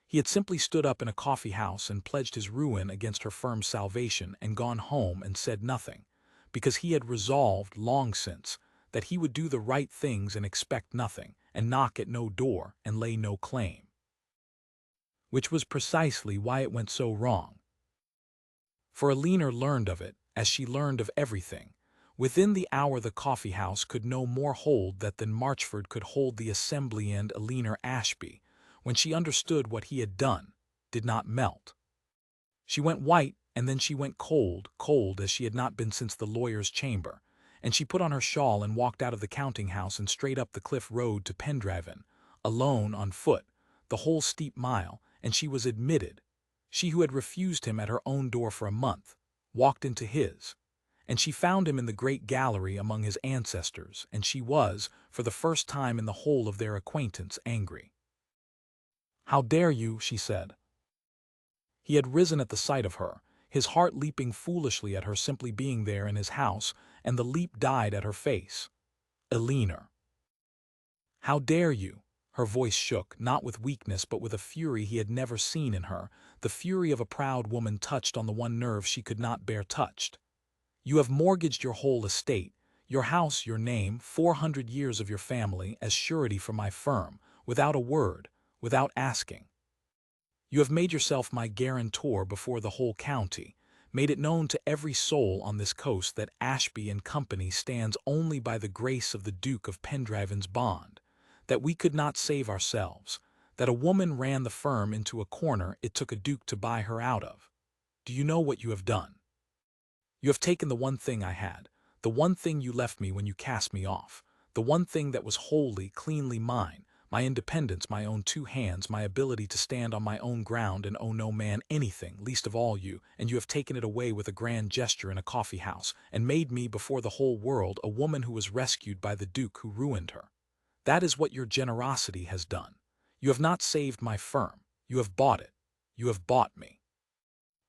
He had simply stood up in a coffee house and pledged his ruin against her firm's salvation and gone home and said nothing, because he had resolved long since that he would do the right things and expect nothing, and knock at no door and lay no claim. Which was precisely why it went so wrong. For Alina learned of it, as she learned of everything. Within the hour the coffee house could no more hold that than Marchford could hold the assembly, and Alina Ashby, when she understood what he had done, did not melt. She went white, and then she went cold, cold as she had not been since the lawyer's chamber, and she put on her shawl and walked out of the counting-house and straight up the cliff road to Pendraven, alone, on foot, the whole steep mile, and she was admitted. She who had refused him at her own door for a month, walked into his, and she found him in the great gallery among his ancestors, and she was, for the first time in the whole of their acquaintance, angry. "How dare you?" she said. He had risen at the sight of her, his heart leaping foolishly at her simply being there in his house, and the leap died at her face. "Alina! How dare you?" Her voice shook, not with weakness but with a fury he had never seen in her, the fury of a proud woman touched on the one nerve she could not bear touched. "You have mortgaged your whole estate, your house, your name, 400 years of your family, as surety for my firm, without a word, without asking. You have made yourself my guarantor before the whole county, made it known to every soul on this coast that Ashby and Company stands only by the grace of the Duke of Pendraven's bond, that we could not save ourselves, that a woman ran the firm into a corner it took a duke to buy her out of. Do you know what you have done? You have taken the one thing I had, the one thing you left me when you cast me off, the one thing that was wholly, cleanly mine, my independence, my own two hands, my ability to stand on my own ground and owe no man anything, least of all you, and you have taken it away with a grand gesture in a coffee-house, and made me, before the whole world, a woman who was rescued by the Duke who ruined her. That is what your generosity has done. You have not saved my firm. You have bought it. You have bought me.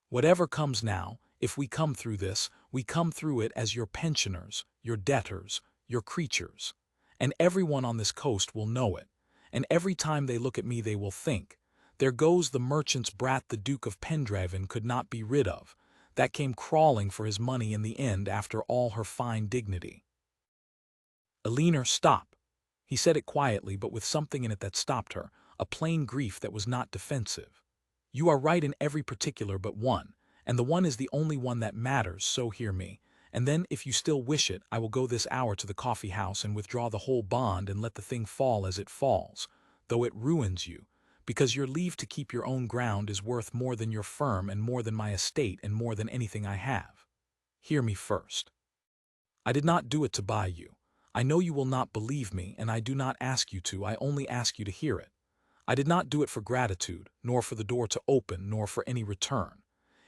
Whatever comes now, if we come through this, we come through it as your pensioners, your debtors, your creatures. And everyone on this coast will know it. And every time they look at me they will think, there goes the merchant's brat the Duke of Pendraven could not be rid of, that came crawling for his money in the end after all her fine dignity." "Alina, stop!" He said it quietly but with something in it that stopped her, a plain grief that was not defensive. "You are right in every particular but one, and the one is the only one that matters, so hear me. And then, if you still wish it, I will go this hour to the coffee-house and withdraw the whole bond and let the thing fall as it falls, though it ruins you, because your leave to keep your own ground is worth more than your firm and more than my estate and more than anything I have. Hear me first. I did not do it to buy you. I know you will not believe me, and I do not ask you to, I only ask you to hear it. I did not do it for gratitude, nor for the door to open, nor for any return.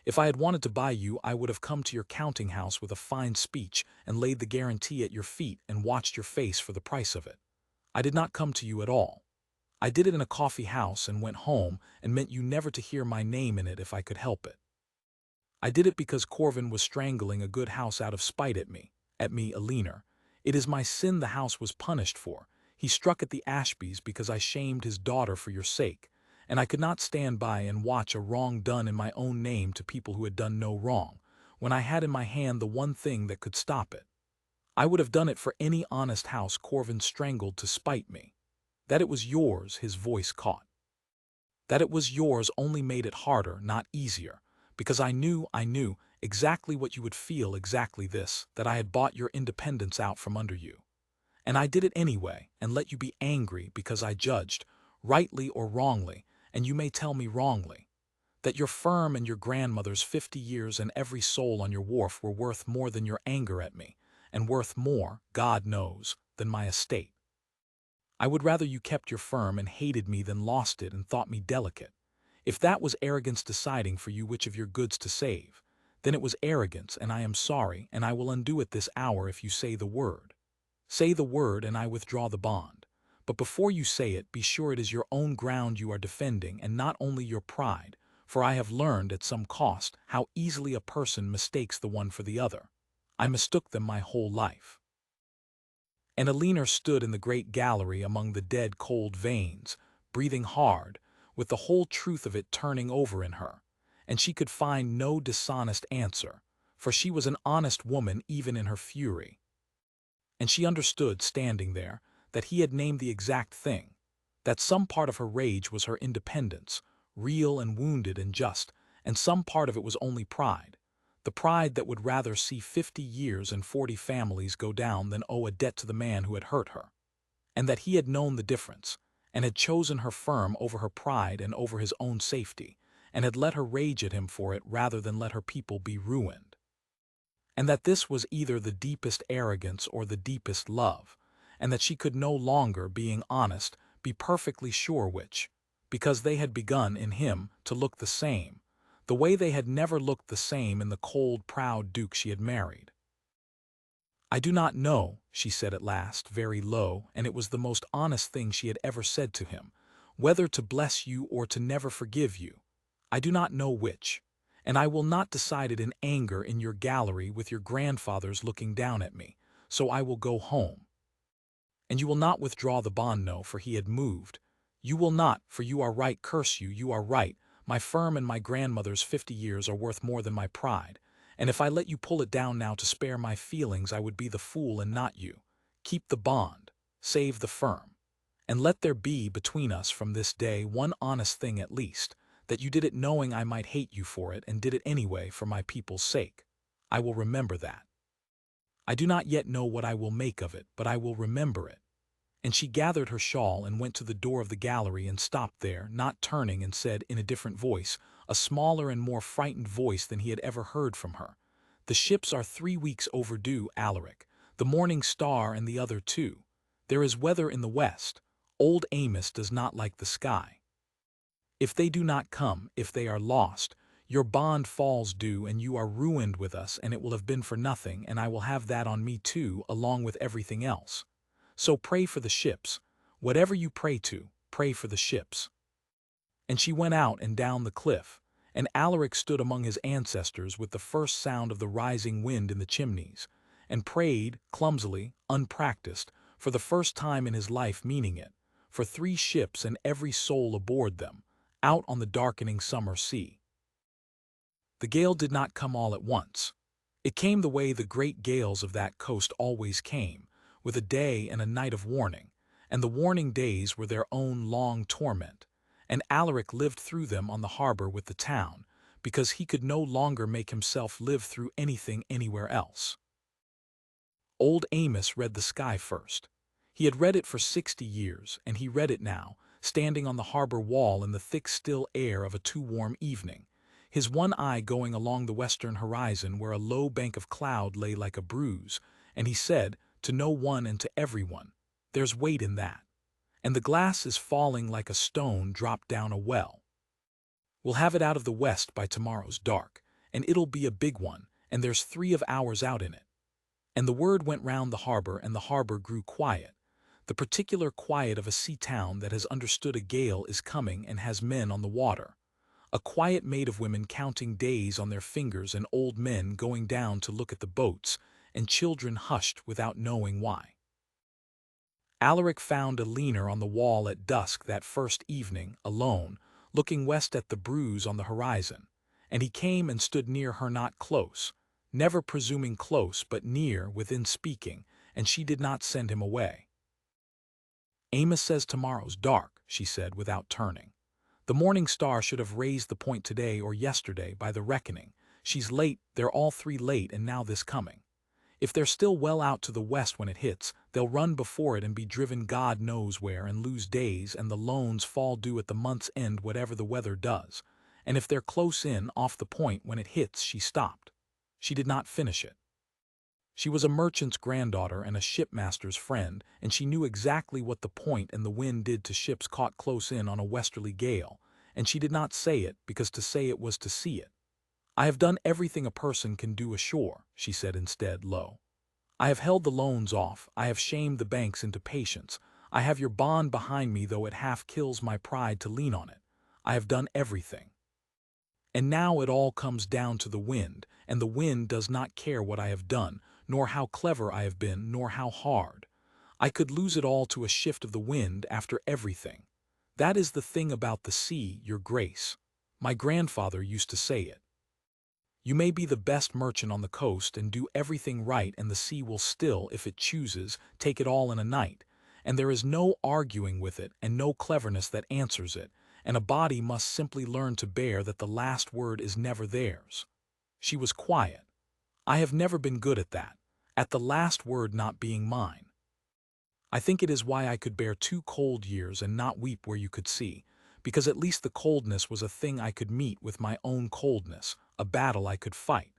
If I had wanted to buy you, I would have come to your counting-house with a fine speech and laid the guarantee at your feet and watched your face for the price of it. I did not come to you at all. I did it in a coffee-house and went home and meant you never to hear my name in it if I could help it. I did it because Corvin was strangling a good house out of spite at me, Alina. It is my sin the house was punished for. He struck at the Ashbys because I shamed his daughter for your sake, and I could not stand by and watch a wrong done in my own name to people who had done no wrong, when I had in my hand the one thing that could stop it. I would have done it for any honest house Corvin strangled to spite me. That it was yours, his voice caught. That it was yours only made it harder, not easier, because I knew exactly what you would feel, exactly this, that I had bought your independence out from under you. And I did it anyway, and let you be angry because I judged, rightly or wrongly, and you may tell me wrongly, that your firm and your grandmother's 50 years and every soul on your wharf were worth more than your anger at me, and worth more, God knows, than my estate. I would rather you kept your firm and hated me than lost it and thought me delicate. If that was arrogance deciding for you which of your goods to save, then it was arrogance, and I am sorry, and I will undo it this hour if you say the word. Say the word and I withdraw the bond. But before you say it, be sure it is your own ground you are defending and not only your pride, for I have learned at some cost how easily a person mistakes the one for the other. I mistook them my whole life." And Alina stood in the great gallery among the dead cold veins, breathing hard, with the whole truth of it turning over in her, and she could find no dishonest answer, for she was an honest woman even in her fury. And she understood, standing there, that he had named the exact thing, that some part of her rage was her independence, real and wounded and just, and some part of it was only pride, the pride that would rather see 50 years and 40 families go down than owe a debt to the man who had hurt her, and that he had known the difference, and had chosen her firm over her pride and over his own safety, and had let her rage at him for it rather than let her people be ruined. And that this was either the deepest arrogance or the deepest love, and that she could no longer, being honest, be perfectly sure which, because they had begun in him to look the same, the way they had never looked the same in the cold, proud duke she had married. "I do not know," she said at last, very low, and it was the most honest thing she had ever said to him, "whether to bless you or to never forgive you. I do not know which, and I will not decide it in anger in your gallery with your grandfathers looking down at me, so I will go home. And you will not withdraw the bond, no, for he had moved. You will not, for you are right, curse you, you are right. My firm and my grandmother's 50 years are worth more than my pride. And if I let you pull it down now to spare my feelings, I would be the fool and not you. Keep the bond, save the firm. And let there be between us from this day one honest thing at least, that you did it knowing I might hate you for it and did it anyway for my people's sake. I will remember that. I do not yet know what I will make of it, but I will remember it." And she gathered her shawl and went to the door of the gallery and stopped there, not turning, and said in a different voice, a smaller and more frightened voice than he had ever heard from her, "The ships are 3 weeks overdue, Alaric, the Morning Star and the other too. There is weather in the west. Old Amos does not like the sky. If they do not come, if they are lost, your bond falls due and you are ruined with us, and it will have been for nothing, and I will have that on me too, along with everything else. So pray for the ships. Whatever you pray to, pray for the ships." And she went out and down the cliff, and Alaric stood among his ancestors with the first sound of the rising wind in the chimneys, and prayed, clumsily, unpracticed, for the first time in his life, meaning it, for 3 ships and every soul aboard them, out on the darkening summer sea. The gale did not come all at once. It came the way the great gales of that coast always came, with a day and a night of warning, and the warning days were their own long torment, and Alaric lived through them on the harbor with the town, because he could no longer make himself live through anything anywhere else. Old Amos read the sky first. He had read it for 60 years, and he read it now, standing on the harbor wall in the thick still air of a too warm evening, his one eye going along the western horizon where a low bank of cloud lay like a bruise, and he said, to no one and to everyone, "There's weight in that, and the glass is falling like a stone dropped down a well. We'll have it out of the west by tomorrow's dark, and it'll be a big one, and there's 3 of ours out in it." And the word went round the harbor, and the harbor grew quiet, the particular quiet of a sea town that has understood a gale is coming and has men on the water, a quiet made of women counting days on their fingers and old men going down to look at the boats, and children hushed without knowing why. Alaric found a leaner on the wall at dusk that first evening, alone, looking west at the bruise on the horizon, and he came and stood near her, not close, never presuming close, but near, within speaking, and she did not send him away. "Amos says tomorrow's dark," she said without turning. "The Morning Star should have raised the point today or yesterday by the reckoning. She's late, they're all 3 late, and now this coming. If they're still well out to the west when it hits, they'll run before it and be driven God knows where and lose days, and the loans fall due at the month's end whatever the weather does. And if they're close in, off the point, when it hits," she stopped. She did not finish it. She was a merchant's granddaughter and a shipmaster's friend, and she knew exactly what the point and the wind did to ships caught close in on a westerly gale, and she did not say it because to say it was to see it. "I have done everything a person can do ashore," she said instead, low. "I have held the loans off, I have shamed the banks into patience, I have your bond behind me though it half kills my pride to lean on it. I have done everything. And now it all comes down to the wind, and the wind does not care what I have done, nor how clever I have been, nor how hard. I could lose it all to a shift of the wind after everything. That is the thing about the sea, your grace. My grandfather used to say it. You may be the best merchant on the coast and do everything right, and the sea will still, if it chooses, take it all in a night, and there is no arguing with it and no cleverness that answers it, and a body must simply learn to bear that the last word is never theirs." She was quiet. I have never been good at that, at the last word not being mine. I think it is why I could bear 2 cold years and not weep where you could see, because at least the coldness was a thing I could meet with my own coldness, a battle I could fight.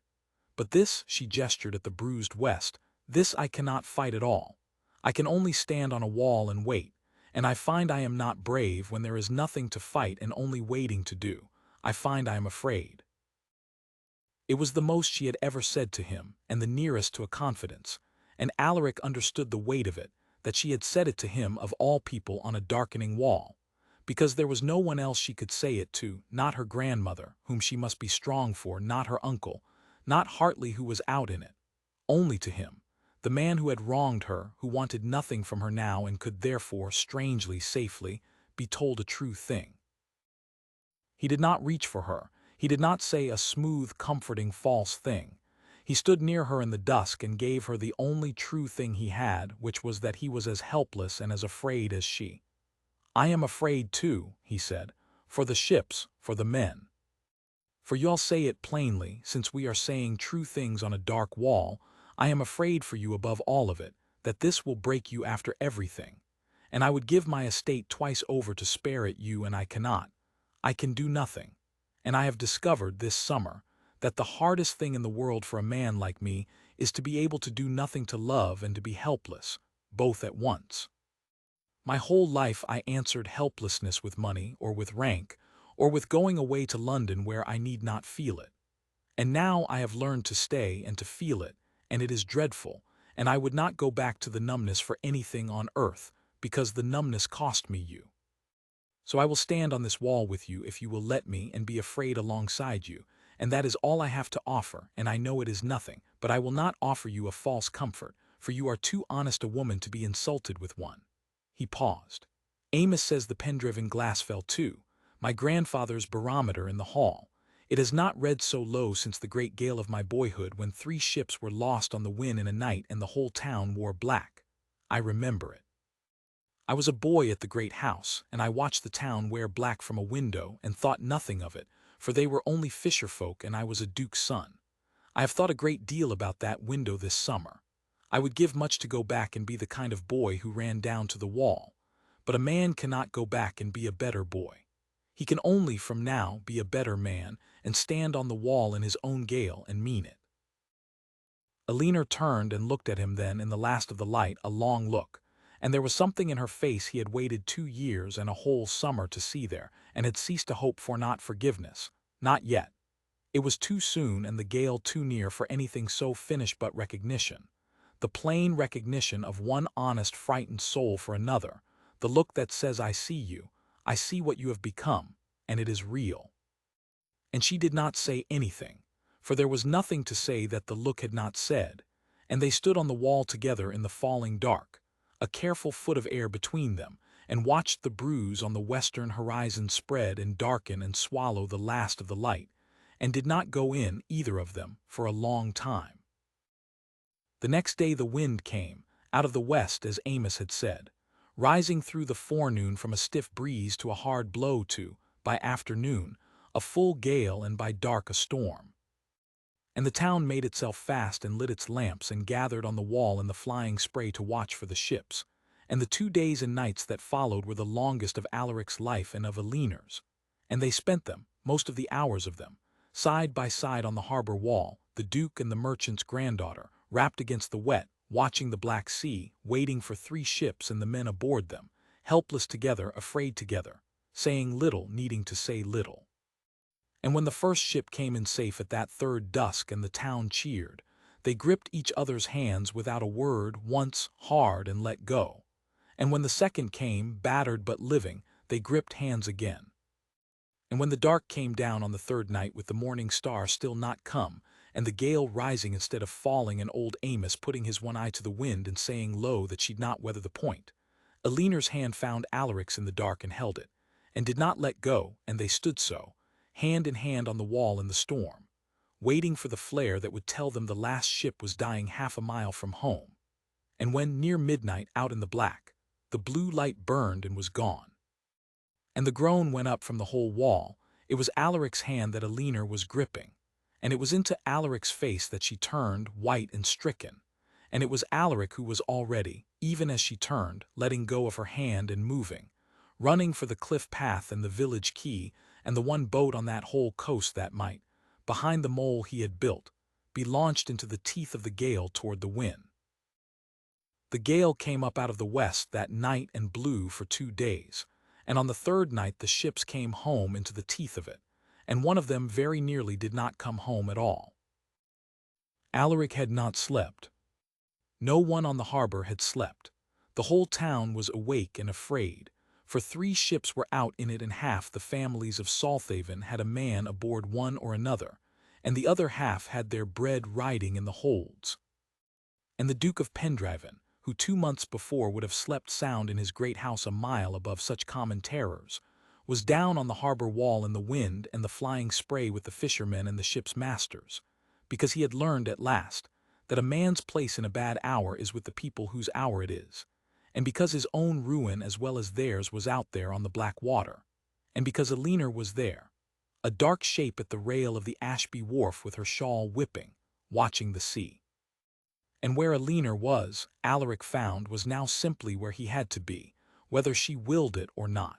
But this, she gestured at the bruised west, this I cannot fight at all. I can only stand on a wall and wait, and I find I am not brave when there is nothing to fight and only waiting to do. I find I am afraid. It was the most she had ever said to him, and the nearest to a confidence, and Alaric understood the weight of it, that she had said it to him of all people on a darkening wall, because there was no one else she could say it to, not her grandmother, whom she must be strong for, not her uncle, not Hartley who was out in it, only to him, the man who had wronged her, who wanted nothing from her now and could therefore, strangely, safely, be told a true thing. He did not reach for her. He did not say a smooth, comforting, false thing. He stood near her in the dusk and gave her the only true thing he had, which was that he was as helpless and as afraid as she. "I am afraid too," he said, "for the ships, for the men. For y'all say it plainly, since we are saying true things on a dark wall, I am afraid for you above all of it, that this will break you after everything. And I would give my estate twice over to spare it you, and I cannot. I can do nothing. And I have discovered this summer that the hardest thing in the world for a man like me is to be able to do nothing to love and to be helpless, both at once. My whole life I answered helplessness with money or with rank, or with going away to London where I need not feel it. And now I have learned to stay and to feel it, and it is dreadful, and I would not go back to the numbness for anything on earth, because the numbness cost me you. So I will stand on this wall with you if you will let me and be afraid alongside you, and that is all I have to offer, and I know it is nothing, but I will not offer you a false comfort, for you are too honest a woman to be insulted with one." He paused. "Amos says the Pendraven glass fell too, my grandfather's barometer in the hall. It has not read so low since the great gale of my boyhood when 3 ships were lost on the wind in a night and the whole town wore black. I remember it. I was a boy at the great house, and I watched the town wear black from a window and thought nothing of it, for they were only fisher folk and I was a duke's son. I have thought a great deal about that window this summer. I would give much to go back and be the kind of boy who ran down to the wall. But a man cannot go back and be a better boy. He can only from now be a better man and stand on the wall in his own gale and mean it." Elinor turned and looked at him then in the last of the light, a long look, and there was something in her face he had waited 2 years and a whole summer to see there, and had ceased to hope for, not forgiveness, not yet. It was too soon and the gale too near for anything so finished but recognition. The plain recognition of one honest, frightened soul for another, the look that says, "I see you, I see what you have become, and it is real." And she did not say anything, for there was nothing to say that the look had not said, and they stood on the wall together in the falling dark, a careful foot of air between them, and watched the bruise on the western horizon spread and darken and swallow the last of the light, and did not go in, either of them, for a long time. The next day the wind came, out of the west as Amos had said, rising through the forenoon from a stiff breeze to a hard blow to, by afternoon, a full gale and by dark a storm. And the town made itself fast and lit its lamps and gathered on the wall in the flying spray to watch for the ships, and the 2 days and nights that followed were the longest of Alaric's life and of Elinor's, and they spent them, most of the hours of them, side by side on the harbor wall, the Duke and the merchant's granddaughter, wrapped against the wet, watching the Black Sea, waiting for 3 ships and the men aboard them, helpless together, afraid together, saying little, needing to say little. And when the first ship came in safe at that 3rd dusk and the town cheered, they gripped each other's hands without a word once, hard, and let go. And when the second came, battered but living, they gripped hands again. And when the dark came down on the 3rd night with the morning star still not come, and the gale rising instead of falling, and old Amos putting his one eye to the wind and saying low that she'd not weather the point, Elinor's hand found Alaric's in the dark and held it, and did not let go, and they stood so, hand in hand on the wall in the storm, waiting for the flare that would tell them the last ship was dying half a mile from home. And when, near midnight, out in the black, the blue light burned and was gone, and the groan went up from the whole wall, it was Alaric's hand that Elinor was gripping, and it was into Alaric's face that she turned, white and stricken. And it was Alaric who was already, even as she turned, letting go of her hand and moving, running for the cliff path and the village quay, and the one boat on that whole coast that might, behind the mole he had built, be launched into the teeth of the gale toward the wind. The gale came up out of the west that night and blew for 2 days, and on the third night the ships came home into the teeth of it, and one of them very nearly did not come home at all. Alaric had not slept. No one on the harbor had slept. The whole town was awake and afraid, for 3 ships were out in it, and half the families of Salthaven had a man aboard one or another, and the other half had their bread riding in the holds. And the Duke of Pendraven, who 2 months before would have slept sound in his great house a mile above such common terrors, was down on the harbor wall in the wind and the flying spray with the fishermen and the ship's masters, because he had learned at last that a man's place in a bad hour is with the people whose hour it is, and because his own ruin as well as theirs was out there on the black water, and because a leaner was there, a dark shape at the rail of the Ashby wharf with her shawl whipping, watching the sea. And where a leaner was, Alaric found, was now simply where he had to be, whether she willed it or not.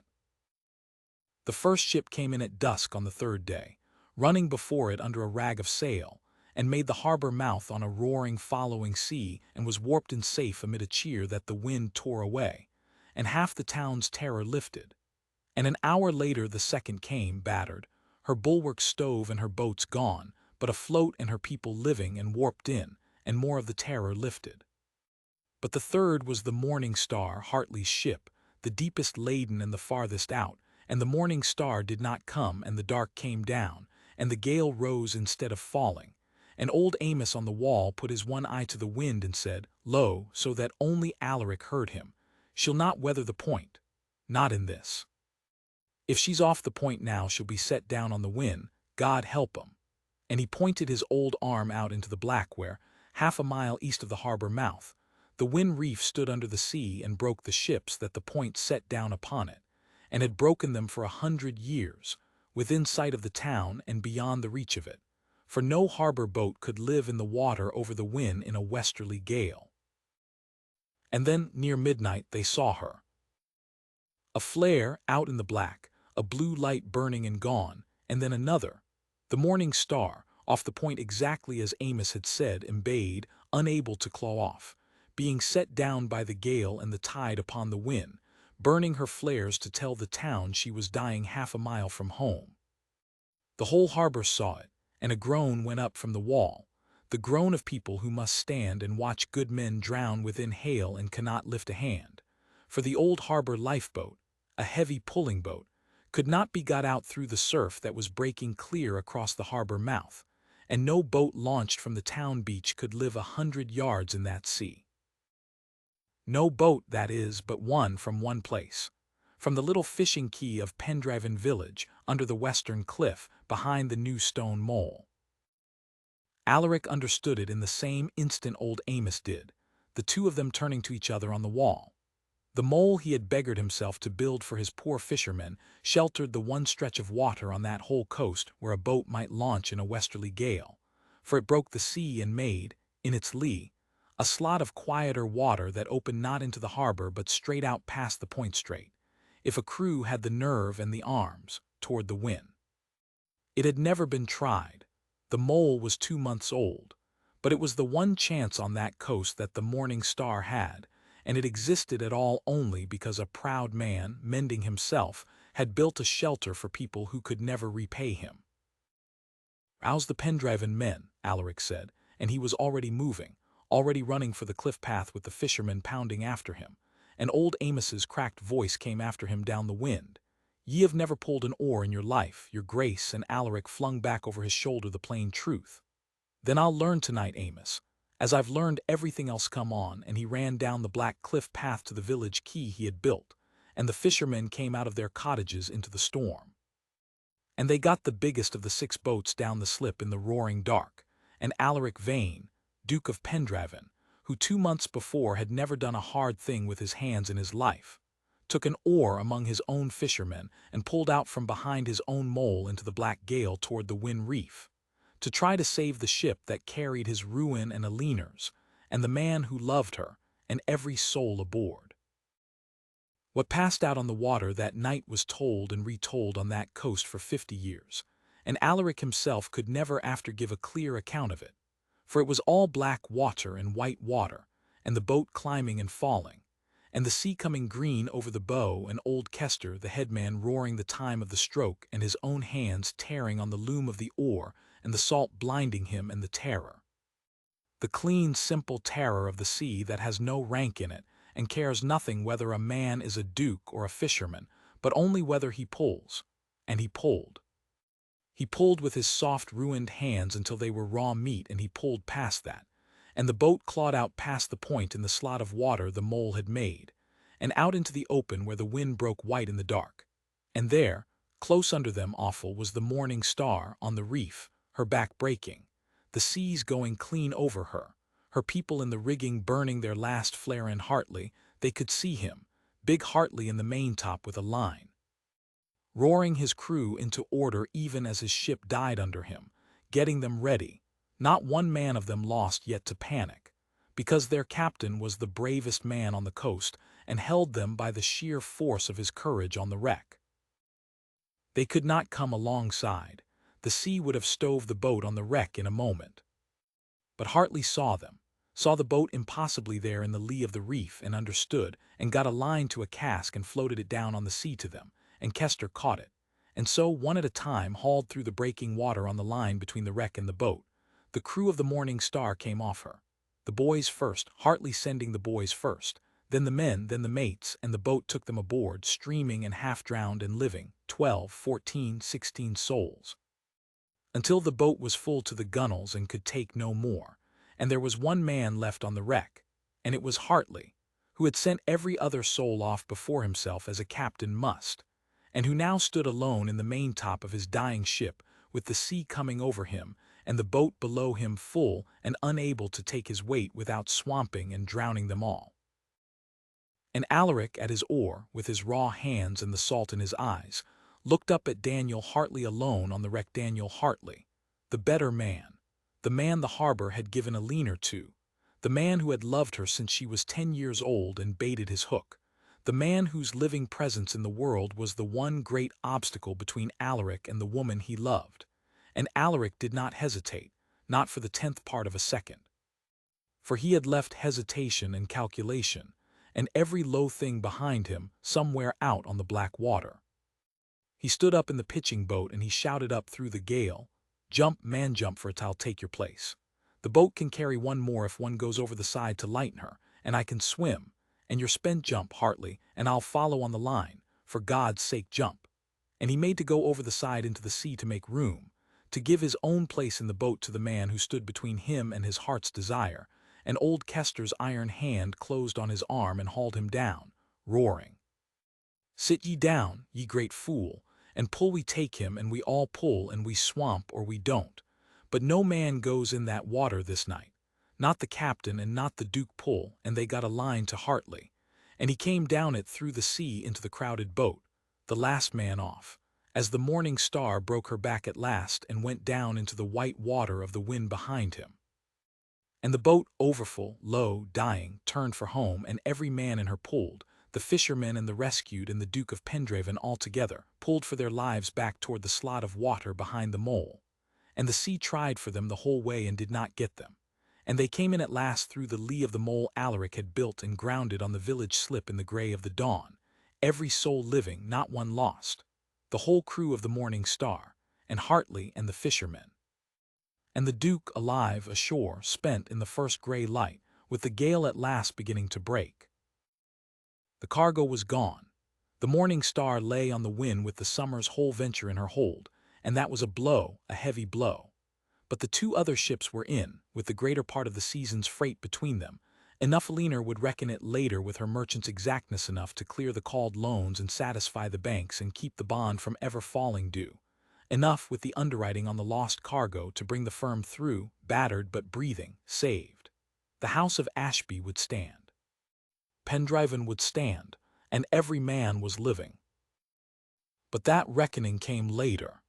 The first ship came in at dusk on the 3rd day, running before it under a rag of sail, and made the harbor mouth on a roaring following sea, and was warped and safe amid a cheer that the wind tore away, and half the town's terror lifted. And an hour later the second came, battered, her bulwarks stove and her boats gone, but afloat and her people living, and warped in, and more of the terror lifted. But the third was the Morning Star, Hartley's ship, the deepest laden and the farthest out, and the Morning Star did not come, and the dark came down, and the gale rose instead of falling. And old Amos on the wall put his one eye to the wind and said, Lo, so that only Alaric heard him, she'll not weather the point, not in this. If she's off the point now she'll be set down on the wind, God help 'em. And he pointed his old arm out into the black where, half a mile east of the harbor mouth, the wind reef stood under the sea and broke the ships that the point set down upon it, and had broken them for 100 years, within sight of the town and beyond the reach of it, for no harbor boat could live in the water over the wind in a westerly gale. And then, near midnight, they saw her. A flare out in the black, a blue light burning and gone, and then another, the Morning Star, off the point exactly as Amos had said, embayed, unable to claw off, being set down by the gale and the tide upon the wind, burning her flares to tell the town she was dying half a mile from home. The whole harbor saw it, and a groan went up from the wall, the groan of people who must stand and watch good men drown within hail and cannot lift a hand, for the old harbor lifeboat, a heavy pulling boat, could not be got out through the surf that was breaking clear across the harbor mouth, and no boat launched from the town beach could live 100 yards in that sea. No boat, that is, but one from one place, from the little fishing quay of Pendraven village, under the western cliff, behind the new stone mole. Alaric understood it in the same instant old Amos did, the two of them turning to each other on the wall. The mole he had beggared himself to build for his poor fishermen sheltered the one stretch of water on that whole coast where a boat might launch in a westerly gale, for it broke the sea and made, in its lee, a slot of quieter water that opened not into the harbor but straight out past the point straight, if a crew had the nerve and the arms, toward the wind. It had never been tried. The mole was 2 months old, but it was the one chance on that coast that the Morning Star had, and it existed at all only because a proud man, mending himself, had built a shelter for people who could never repay him. Rouse the Pendraven men, Alaric said, and he was already moving, already running for the cliff path with the fishermen pounding after him, and old Amos's cracked voice came after him down the wind. Ye have never pulled an oar in your life, your grace, and Alaric flung back over his shoulder the plain truth. Then I'll learn tonight, Amos, as I've learned everything else. Come on, and he ran down the black cliff path to the village quay he had built, and the fishermen came out of their cottages into the storm. And they got the biggest of the 6 boats down the slip in the roaring dark, and Alaric Vane, Duke of Pendraven, who 2 months before had never done a hard thing with his hands in his life, took an oar among his own fishermen and pulled out from behind his own mole into the black gale toward the wind reef, to try to save the ship that carried his ruin and Aliner's, and the man who loved her, and every soul aboard. What passed out on the water that night was told and retold on that coast for 50 years, and Alaric himself could never after give a clear account of it, for it was all black water and white water, and the boat climbing and falling, and the sea coming green over the bow, and old Kester, the headman, roaring the time of the stroke, and his own hands tearing on the loom of the oar, and the salt blinding him, and the terror. The clean, simple terror of the sea that has no rank in it, and cares nothing whether a man is a duke or a fisherman, but only whether he pulls. And he pulled. He pulled with his soft, ruined hands until they were raw meat, and he pulled past that, and the boat clawed out past the point in the slot of water the mole had made, and out into the open where the wind broke white in the dark. And there, close under them awful, was the morning star on the reef, her back breaking, the seas going clean over her, her people in the rigging burning their last flare, and Hartley, they could see him, big Hartley in the maintop with a line, roaring his crew into order even as his ship died under him, getting them ready, not one man of them lost yet to panic, because their captain was the bravest man on the coast and held them by the sheer force of his courage on the wreck. They could not come alongside. The sea would have stove the boat on the wreck in a moment. But Hartley saw them, saw the boat impossibly there in the lee of the reef, and understood, and got a line to a cask and floated it down on the sea to them, and Kester caught it, and so, one at a time, hauled through the breaking water on the line between the wreck and the boat. The crew of the Morning Star came off her. The boys first, Hartley sending the boys first, then the men, then the mates, and the boat took them aboard, streaming and half-drowned and living, 12, 14, 16 souls, until the boat was full to the gunwales and could take no more, and there was one man left on the wreck, and it was Hartley, who had sent every other soul off before himself as a captain must, and who now stood alone in the maintop of his dying ship, with the sea coming over him, and the boat below him full and unable to take his weight without swamping and drowning them all. And Alaric at his oar, with his raw hands and the salt in his eyes, looked up at Daniel Hartley alone on the wreck. Daniel Hartley, the better man, the man the harbor had given a leaner to, the man who had loved her since she was 10 years old and baited his hook, the man whose living presence in the world was the one great obstacle between Alaric and the woman he loved. And Alaric did not hesitate, not for the 10th part of a second. For he had left hesitation and calculation, and every low thing behind him, somewhere out on the black water. He stood up in the pitching boat and he shouted up through the gale, "Jump, man, jump, for it, I'll take your place. The boat can carry one more if one goes over the side to lighten her, and I can swim, and you're spent. Jump, Hartley, and I'll follow on the line. For God's sake, jump." And he made to go over the side into the sea to make room, to give his own place in the boat to the man who stood between him and his heart's desire, and old Kester's iron hand closed on his arm and hauled him down, roaring, "Sit ye down, ye great fool, and pull. We take him, and we all pull, and we swamp or we don't. But no man goes in that water this night, not the captain and not the Duke pull." And they got a line to Hartley, and he came down it through the sea into the crowded boat, the last man off, as the Morning Star broke her back at last and went down into the white water of the wind behind him. And the boat, overfull, low, dying, turned for home, and every man in her pulled, the fishermen and the rescued and the Duke of Pendraven all together, pulled for their lives back toward the slot of water behind the mole. And the sea tried for them the whole way and did not get them. And they came in at last through the lee of the mole Alaric had built and grounded on the village slip in the grey of the dawn, every soul living, not one lost, the whole crew of the Morning Star, and Hartley and the fishermen. And the Duke alive ashore, spent in the first grey light, with the gale at last beginning to break. The cargo was gone. The Morning Star lay on the wind with the Summer's whole venture in her hold, and that was a blow, a heavy blow. But the two other ships were in, with the greater part of the season's freight between them. Enough Leaner would reckon it later with her merchant's exactness enough to clear the called loans and satisfy the banks and keep the bond from ever falling due. Enough with the underwriting on the lost cargo to bring the firm through, battered but breathing, saved. The house of Ashby would stand. Pendraven would stand, and every man was living. But that reckoning came later.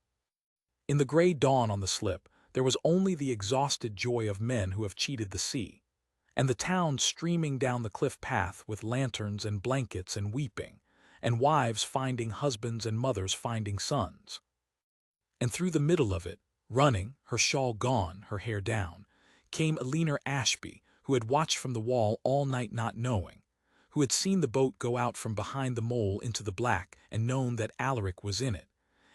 In the grey dawn on the slip, There was only the exhausted joy of men who have cheated the sea, and the town streaming down the cliff path with lanterns and blankets and weeping, and wives finding husbands and mothers finding sons. And through the middle of it, running, her shawl gone, her hair down, came Eleanor Ashby, who had watched from the wall all night not knowing, who had seen the boat go out from behind the mole into the black and known that Alaric was in it,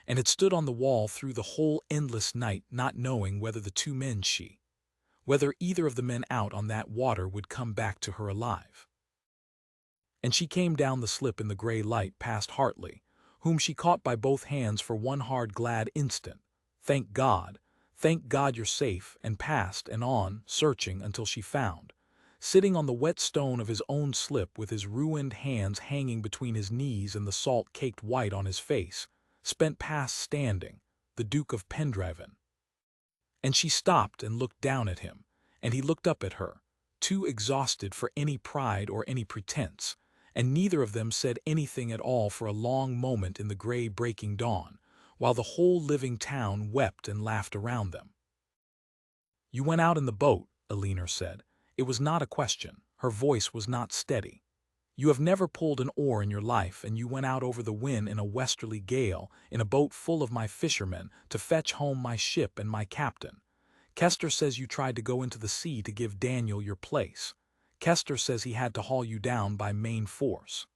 and had stood on the wall through the whole endless night not knowing whether the two men whether either of the men out on that water would come back to her alive. And she came down the slip in the gray light past Hartley, whom she caught by both hands for one hard glad instant. Thank God you're safe, and passed and on, searching until she found, sitting on the wet stone of his own slip with his ruined hands hanging between his knees and the salt caked white on his face, spent past standing, the Duke of Pendraven. And she stopped and looked down at him, and he looked up at her, too exhausted for any pride or any pretense, and neither of them said anything at all for a long moment in the gray breaking dawn, while the whole living town wept and laughed around them. "You went out in the boat," Eleanor said. It was not a question. Her voice was not steady. "You have never pulled an oar in your life, and you went out over the wind in a westerly gale, in a boat full of my fishermen, to fetch home my ship and my captain. Kester says you tried to go into the sea to give Daniel your place. Kester says he had to haul you down by main force."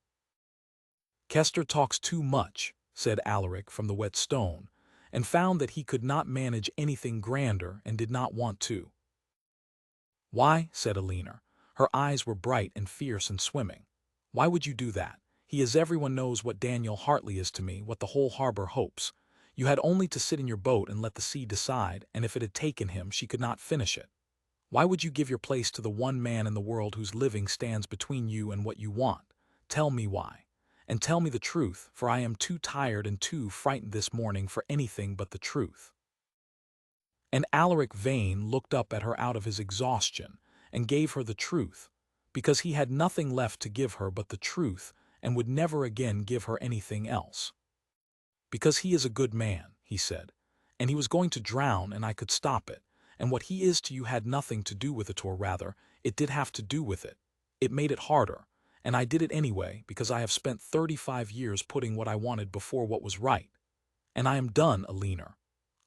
"Kester talks too much," said Alaric from the wet stone, and found that he could not manage anything grander and did not want to. "Why?" said Eleanor. Her eyes were bright and fierce and swimming. "Why would you do that? He is everyone knows what Daniel Hartley is to me, what the whole harbor hopes. You had only to sit in your boat and let the sea decide, and if it had taken him, she could not finish it. Why would you give your place to the one man in the world whose living stands between you and what you want? Tell me why. And tell me the truth, for I am too tired and too frightened this morning for anything but the truth." And Alaric Vane looked up at her out of his exhaustion and gave her the truth, because he had nothing left to give her but the truth and would never again give her anything else. "Because he is a good man," he said, "and he was going to drown and I could stop it. And what he is to you had nothing to do with it, or rather, it did have to do with it. It made it harder, and I did it anyway because I have spent 35 years putting what I wanted before what was right. And I am done, Eleanor.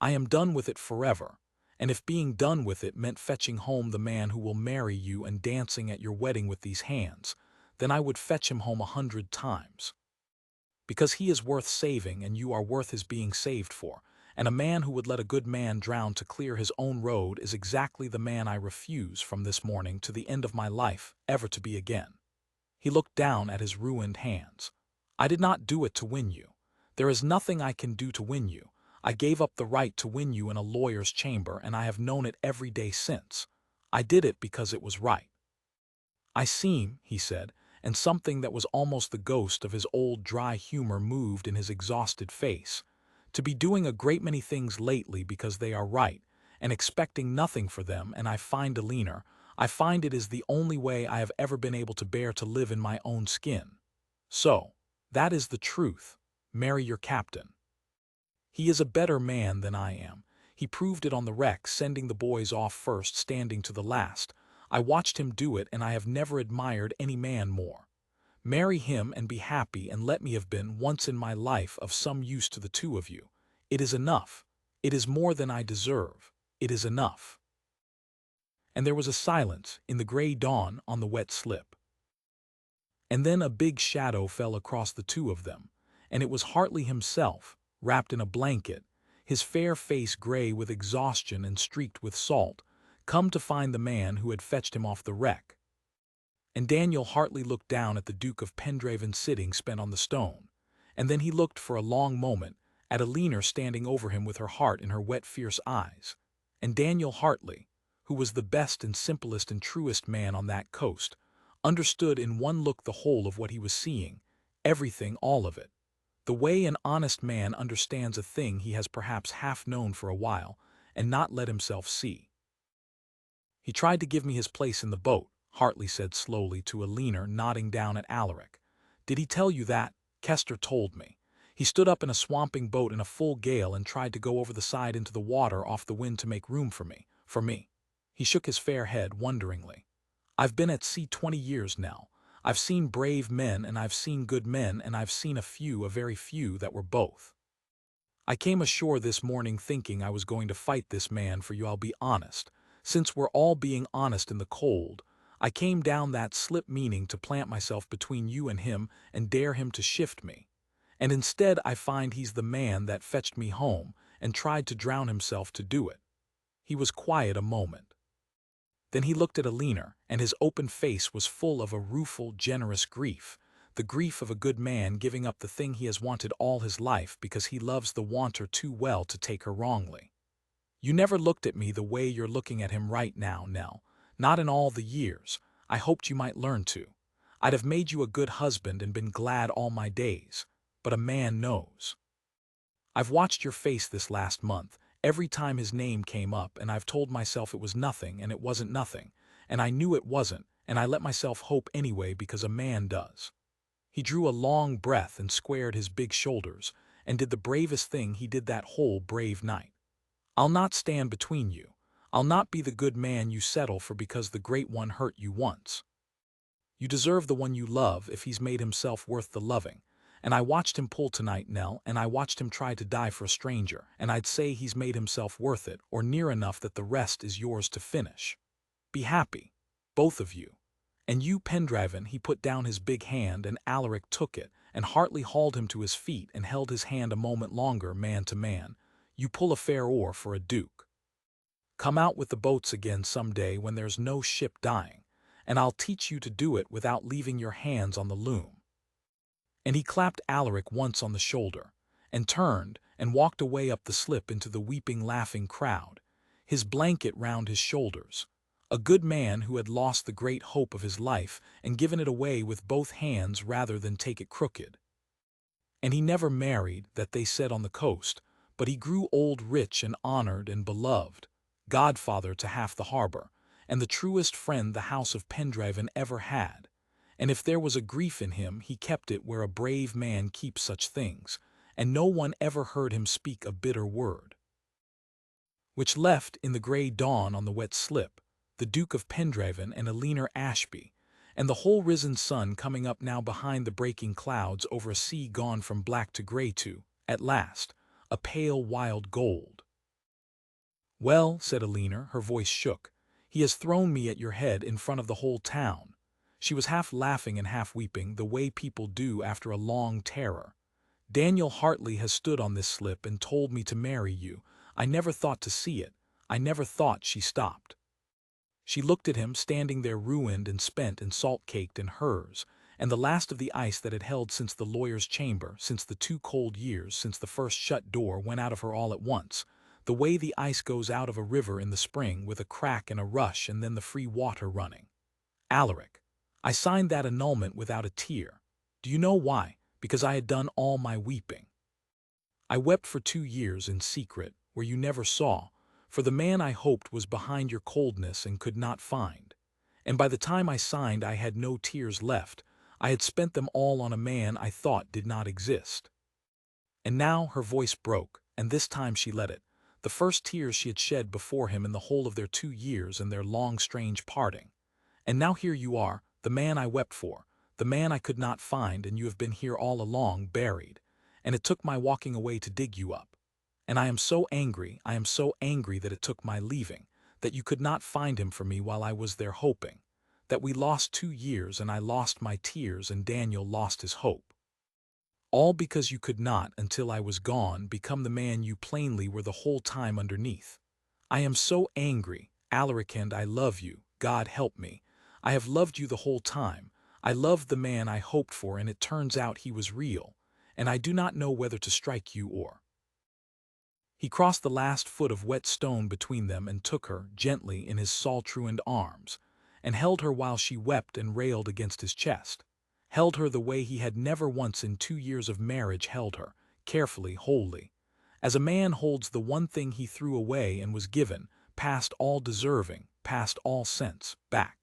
I am done with it forever, and if being done with it meant fetching home the man who will marry you and dancing at your wedding with these hands, then I would fetch him home 100 times. Because he is worth saving and you are worth his being saved for. And a man who would let a good man drown to clear his own road is exactly the man I refuse from this morning to the end of my life ever to be again." He looked down at his ruined hands. "I did not do it to win you. There is nothing I can do to win you. I gave up the right to win you in a lawyer's chamber, and I have known it every day since. I did it because it was right." "I seem," he said, and something that was almost the ghost of his old dry humor moved in his exhausted face, "to be doing a great many things lately because they are right, and expecting nothing for them, and I find, Eleanor, I find it is the only way I have ever been able to bear to live in my own skin. So, that is the truth. Marry your captain. He is a better man than I am. He proved it on the wreck, sending the boys off first, standing to the last. I watched him do it, and I have never admired any man more. Marry him and be happy, and let me have been, once in my life, of some use to the two of you. It is enough. It is more than I deserve. It is enough." And there was a silence in the gray dawn on the wet slip. And then a big shadow fell across the two of them, and it was Hartley himself, wrapped in a blanket, his fair face gray with exhaustion and streaked with salt, come to find the man who had fetched him off the wreck. And Daniel Hartley looked down at the Duke of Pendraven sitting spent on the stone, and then he looked for a long moment at Eleanor standing over him with her heart in her wet fierce eyes. And Daniel Hartley, who was the best and simplest and truest man on that coast, understood in one look the whole of what he was seeing, everything, all of it, the way an honest man understands a thing he has perhaps half known for a while and not let himself see. "He tried to give me his place in the boat," Hartley said slowly to Eleanor, nodding down at Alaric. "Did he tell you that? Kester told me. He stood up in a swamping boat in a full gale and tried to go over the side into the water off the wind to make room for me, for me. He shook his fair head wonderingly. I've been at sea 20 years now. I've seen brave men and I've seen good men and I've seen a very few that were both. I came ashore this morning thinking I was going to fight this man for you. I'll be honest. Since we're all being honest in the cold, I came down that slip meaning to plant myself between you and him and dare him to shift me. And instead I find he's the man that fetched me home and tried to drown himself to do it. He was quiet a moment. Then he looked at Alina, and his open face was full of a rueful, generous grief, the grief of a good man giving up the thing he has wanted all his life because he loves the wanter too well to take her wrongly. You never looked at me the way you're looking at him right now, Nell. Not in all the years. I hoped you might learn to. I'd have made you a good husband and been glad all my days. But a man knows. I've watched your face this last month, every time his name came up, and I've told myself it was nothing and it wasn't nothing, and I knew it wasn't, and I let myself hope anyway because a man does. He drew a long breath and squared his big shoulders, and did the bravest thing he did that whole brave night. I'll not stand between you. I'll not be the good man you settle for because the great one hurt you once. You deserve the one you love if he's made himself worth the loving. And I watched him pull tonight, Nell, and I watched him try to die for a stranger, and I'd say he's made himself worth it, or near enough that the rest is yours to finish. Be happy, both of you. And you, Pendraven, he put down his big hand, and Alaric took it, and Hartley hauled him to his feet and held his hand a moment longer, man to man. You pull a fair oar for a duke. Come out with the boats again some day when there's no ship dying, and I'll teach you to do it without leaving your hands on the loom. And he clapped Alaric once on the shoulder, and turned and walked away up the slip into the weeping, laughing crowd, his blanket round his shoulders, a good man who had lost the great hope of his life and given it away with both hands rather than take it crooked. And he never married, that they said on the coast, but he grew old rich and honored and beloved, godfather to half the harbor, and the truest friend the house of Pendraven ever had. And if there was a grief in him, he kept it where a brave man keeps such things, and no one ever heard him speak a bitter word. Which left, in the grey dawn on the wet slip, the Duke of Pendraven and Alina Ashby, and the whole risen sun coming up now behind the breaking clouds over a sea gone from black to grey to, at last, a pale wild gold. "Well," said Alina, her voice shook, "he has thrown me at your head in front of the whole town." She was half laughing and half weeping, the way people do after a long terror. "Daniel Hartley has stood on this slip and told me to marry you. I never thought to see it. I never thought—" She stopped. She looked at him standing there ruined and spent and salt-caked in hers, and the last of the ice that had held since the lawyer's chamber, since the 2 cold years, since the first shut door went out of her all at once, the way the ice goes out of a river in the spring with a crack and a rush and then the free water running. "Alaric, I signed that annulment without a tear. Do you know why? Because I had done all my weeping. I wept for 2 years in secret, where you never saw, for the man I hoped was behind your coldness and could not find. And by the time I signed I had no tears left. I had spent them all on a man I thought did not exist." And now her voice broke, and this time she let it, the first tears she had shed before him in the whole of their 2 years and their long strange parting. "And now here you are, the man I wept for, the man I could not find, and you have been here all along, buried, and it took my walking away to dig you up. And I am so angry that it took my leaving, that you could not find him for me while I was there hoping, that we lost 2 years and I lost my tears and Daniel lost his hope. All because you could not, until I was gone, become the man you plainly were the whole time underneath. I am so angry, Alaric, and I love you, God help me. I have loved you the whole time. I loved the man I hoped for, and it turns out he was real, and I do not know whether to strike you or—" He crossed the last foot of wet stone between them and took her gently in his salt-ruined arms, and held her while she wept and railed against his chest, held her the way he had never once in 2 years of marriage held her, carefully, wholly, as a man holds the one thing he threw away and was given, past all deserving, past all sense, back.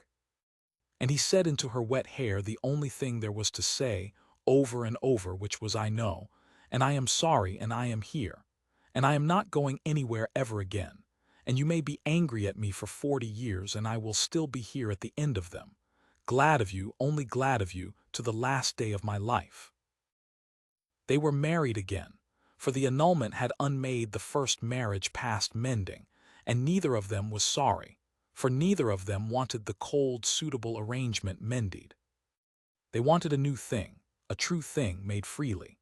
And he said into her wet hair the only thing there was to say, over and over, which was, "I know," and I am sorry, and I am here, and I am not going anywhere ever again, and you may be angry at me for 40 years, and I will still be here at the end of them, glad of you, only glad of you, to the last day of my life." They were married again, for the annulment had unmade the first marriage past mending, and neither of them was sorry, for neither of them wanted the cold, suitable arrangement mended. They wanted a new thing, a true thing made freely.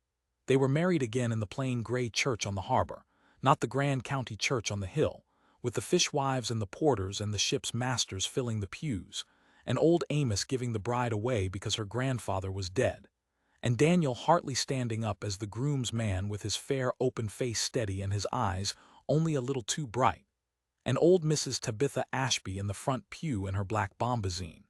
They were married again in the plain gray church on the harbor, not the grand county church on the hill, with the fishwives and the porters and the ship's masters filling the pews, and old Amos giving the bride away because her grandfather was dead, and Daniel Hartley standing up as the groom's man with his fair open face steady and his eyes only a little too bright, and old Mrs. Tabitha Ashby in the front pew in her black bombazine,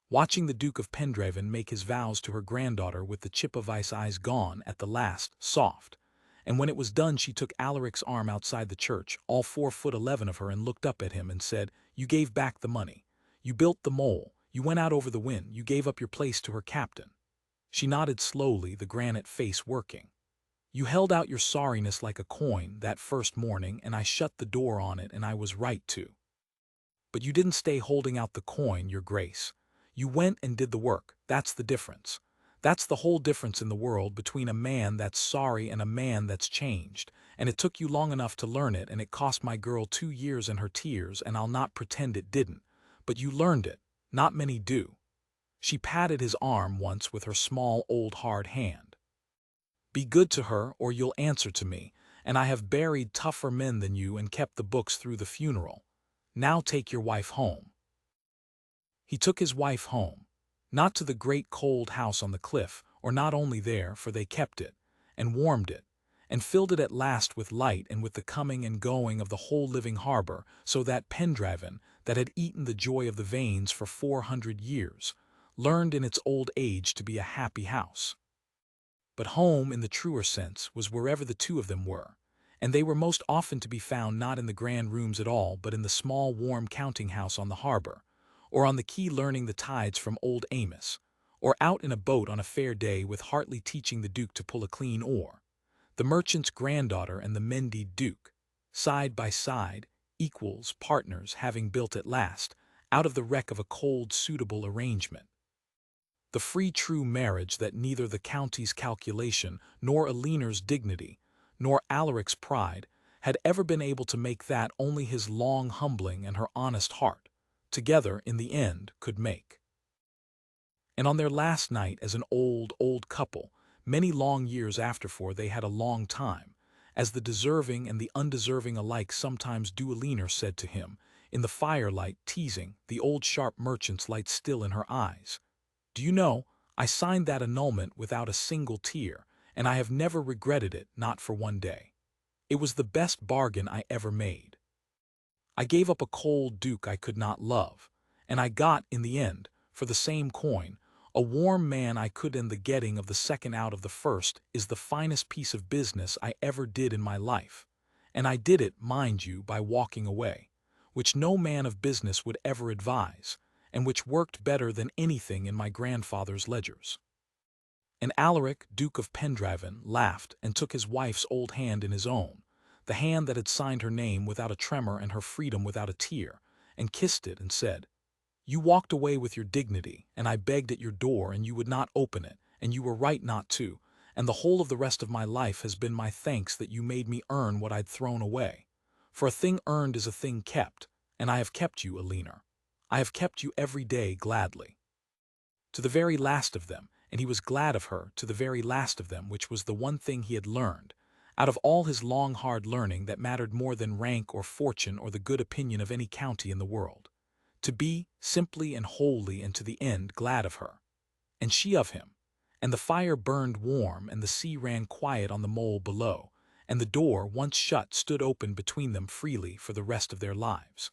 watching the Duke of Pendraven make his vows to her granddaughter with the chip of ice eyes gone at the last, soft. And when it was done she took Alaric's arm outside the church, all 4'11" of her, and looked up at him and said, "You gave back the money. You built the mole. You went out over the wind. You gave up your place to her captain." She nodded slowly, the granite face working. "You held out your sorriness like a coin that first morning, and I shut the door on it, and I was right to. But you didn't stay holding out the coin, your grace. You went and did the work. That's the difference. That's the whole difference in the world between a man that's sorry and a man that's changed, and it took you long enough to learn it, and it cost my girl 2 years and her tears, and I'll not pretend it didn't. But you learned it. Not many do." She patted his arm once with her small, old, hard hand. "Be good to her, or you'll answer to me, and I have buried tougher men than you and kept the books through the funeral. Now take your wife home." He took his wife home, not to the great cold house on the cliff, or not only there, for they kept it, and warmed it, and filled it at last with light and with the coming and going of the whole living harbor, so that Pendraven, that had eaten the joy of the veins for 400 years, learned in its old age to be a happy house. But home, in the truer sense, was wherever the two of them were, and they were most often to be found not in the grand rooms at all, but in the small warm counting-house on the harbor, or on the quay learning the tides from old Amos, or out in a boat on a fair day with Hartley teaching the Duke to pull a clean oar, the merchant's granddaughter and the Mendied Duke, side by side, equals, partners, having built at last, out of the wreck of a cold, suitable arrangement, the free true marriage that neither the county's calculation, nor Aliner's dignity, nor Alaric's pride had ever been able to make, that only his long humbling and her honest heart, together in the end, could make. And on their last night as an old, old couple, many long years afterward, they had a long time, as the deserving and the undeserving alike sometimes do. Aliner said to him, in the firelight, teasing, the old sharp merchant's light still in her eyes, "Do you know, I signed that annulment without a single tear, and I have never regretted it, not for one day. It was the best bargain I ever made. I gave up a cold duke I could not love, and I got, in the end, for the same coin, a warm man I could, and the getting of the second out of the first is the finest piece of business I ever did in my life, and I did it, mind you, by walking away, which no man of business would ever advise, and which worked better than anything in my grandfather's ledgers." And Alaric, Duke of Pendraven, laughed and took his wife's old hand in his own, the hand that had signed her name without a tremor and her freedom without a tear, and kissed it and said, "You walked away with your dignity, and I begged at your door, and you would not open it, and you were right not to, and the whole of the rest of my life has been my thanks that you made me earn what I'd thrown away. For a thing earned is a thing kept, and I have kept you, Aliner. I have kept you every day gladly." To the very last of them, and he was glad of her to the very last of them, which was the one thing he had learned, out of all his long hard learning, that mattered more than rank or fortune or the good opinion of any county in the world, to be, simply and wholly and to the end, glad of her, and she of him, and the fire burned warm and the sea ran quiet on the mole below, and the door, once shut, stood open between them freely for the rest of their lives.